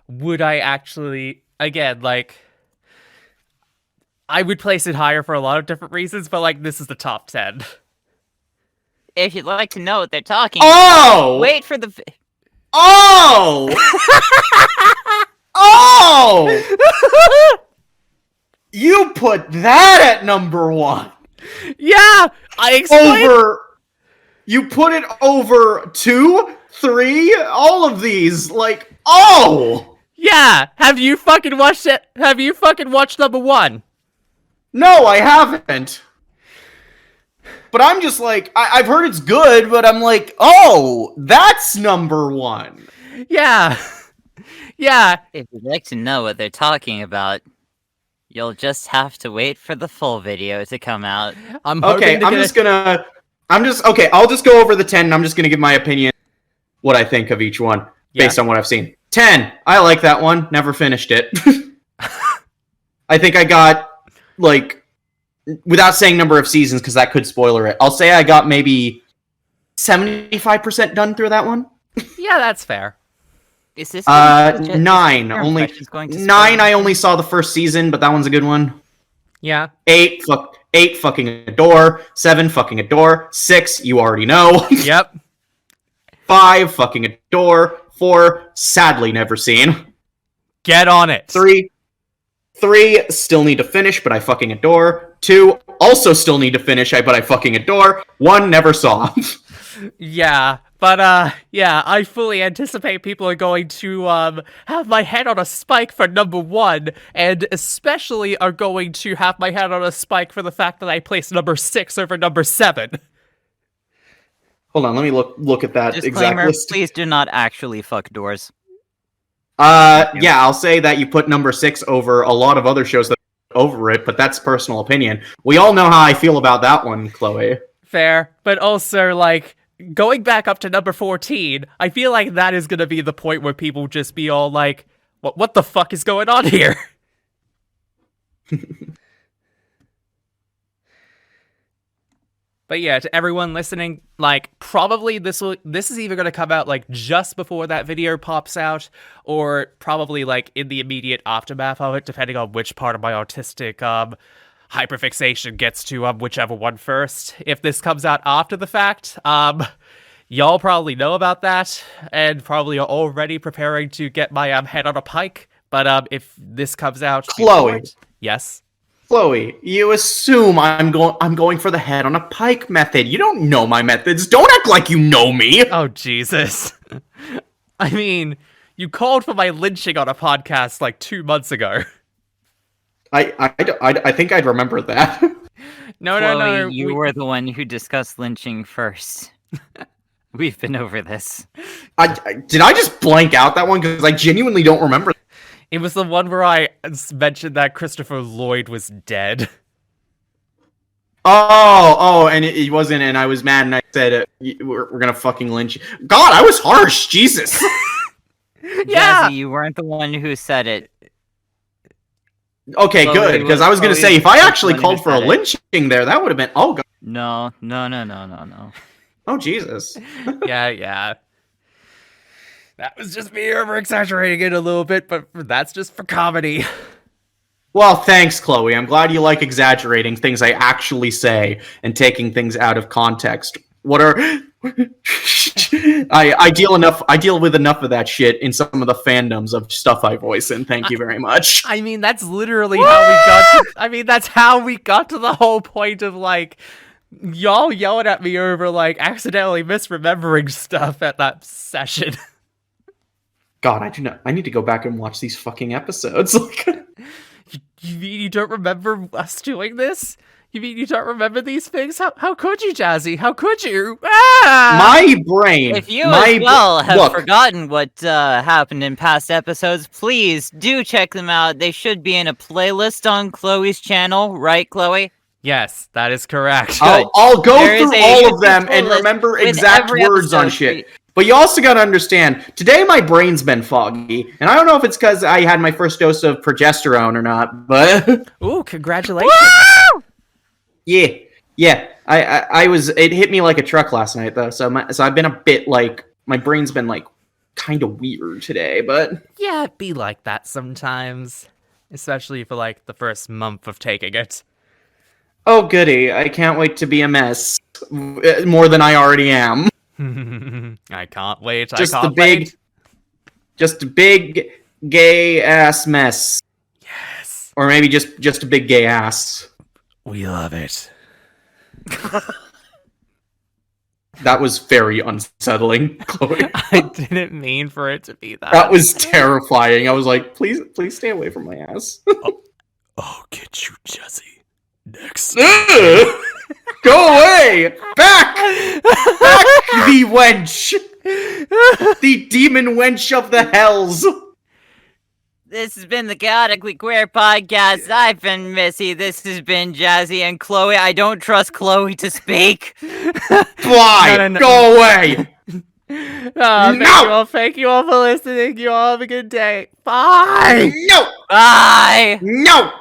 would I actually again I would place it higher for a lot of different reasons, but like this is the top 10. If you'd like to know what they're talking Oh! about, wait for the... Oh! Oh! You put that at number 1. Yeah, I explained. You put it over 2, 3, all of these. Like, oh! Yeah, have you fucking watched it? Have you fucking watched number 1? No, I haven't. But I'm just like, I've heard it's good, but I'm like, oh, that's number 1. Yeah. Yeah. If you'd like to know what they're talking about, you'll just have to wait for the full video to come out. I'll just go over the 10 and I'm just gonna give my opinion, what I think of each one, based on what I've seen. 10, I like that one, never finished it. I think I got, like, without saying number of seasons, because that could spoiler it, I'll say I got maybe 75% done through that one. Yeah, that's fair. Is this 9. Only 9. I only saw the first season, but that one's a good one. Yeah. 8. 8. Fucking adore. 7. Fucking adore. 6. You already know. Yep. 5. Fucking adore. 4. Sadly never seen. Get on it. 3. Still need to finish, but I fucking adore. 2. Also still need to finish, but I fucking adore. 1. Never saw. Yeah. But, yeah, I fully anticipate people are going to, have my head on a spike for number 1, and especially are going to have my head on a spike for the fact that I placed number 6 over number 7. Hold on, let me look at that exact list. Please do not actually fuck doors. Yeah, I'll say that you put number 6 over a lot of other shows that are over it, but that's personal opinion. We all know how I feel about that one, Chloe. Fair, but also, like, going back up to number 14, I feel like that is gonna be the point where people just be all like, what the fuck is going on here? But yeah, to everyone listening, like, probably this is either gonna come out, like, just before that video pops out, or probably, like, in the immediate aftermath of it, depending on which part of my autistic, hyperfixation gets to whichever one first. If this comes out after the fact, y'all probably know about that and probably are already preparing to get my head on a pike. But if this comes out, Chloe, yes, Chloe, you assume I'm going for the head on a pike method. You don't know my methods. Don't act like you know me. Oh Jesus! I mean, you called for my lynching on a podcast like 2 months ago. I think I'd remember that. No. You were the one who discussed lynching first. We've been over this. Did I just blank out that one? Because I genuinely don't remember. It was the one where I mentioned that Christopher Lloyd was dead. Oh, and it wasn't, and I was mad, and I said, we're gonna fucking lynch you. God, I was harsh, Jesus! Yeah! Jazzy, you weren't the one who said it. Okay, good, because I was going to say, if I actually called for a lynching there, that would have been... Oh, God. No. Oh, Jesus. Yeah. That was just me over-exaggerating it a little bit, but that's just for comedy. Well, thanks, Chloe. I'm glad you like exaggerating things I actually say and taking things out of context. What are... I deal with enough of that shit in some of the fandoms of stuff I voice in. Thank you very much. I mean, that's literally how we got to, I mean, that's how we got to the whole point of, like, y'all yelling at me over, like, accidentally misremembering stuff at that session. God, I need to go back and watch these fucking episodes. You mean you don't remember us doing this? You mean you don't remember these things? How could you, Jazzy? How could you? Ah! My brain. If you have forgotten what happened in past episodes, please do check them out. They should be in a playlist on Chloe's channel, right, Chloe? Yes, that is correct. I'll go through all of them and remember exact words on shit. But you also gotta understand, today my brain's been foggy, and I don't know if it's because I had my first dose of progesterone or not, but... Ooh, congratulations! Woo! Yeah. It hit me like a truck last night, though, so I've been a bit, like, my brain's been, like, kind of weird today, but... Yeah, it'd be like that sometimes. especially for like the first month of taking it. Oh, goody. I can't wait to be a mess. More than I already am. I can't wait. Just I the can't big, wait. just a big gay ass mess. Yes. Or maybe just a big gay ass. We love it. That was very unsettling, Chloe. I didn't mean for it to be that. That was terrifying. I was like, please stay away from my ass. I'll get you, Jazzy. Next. Ugh! Go away! Back! Back, the wench! The demon wench of the hells! This has been the Chaotically Queer podcast. I've been Missy. This has been Jazzy and Chloe. I don't trust Chloe to speak. Fly! No. Go away! Thank you all for listening. You all have a good day. Bye! No! Bye! No!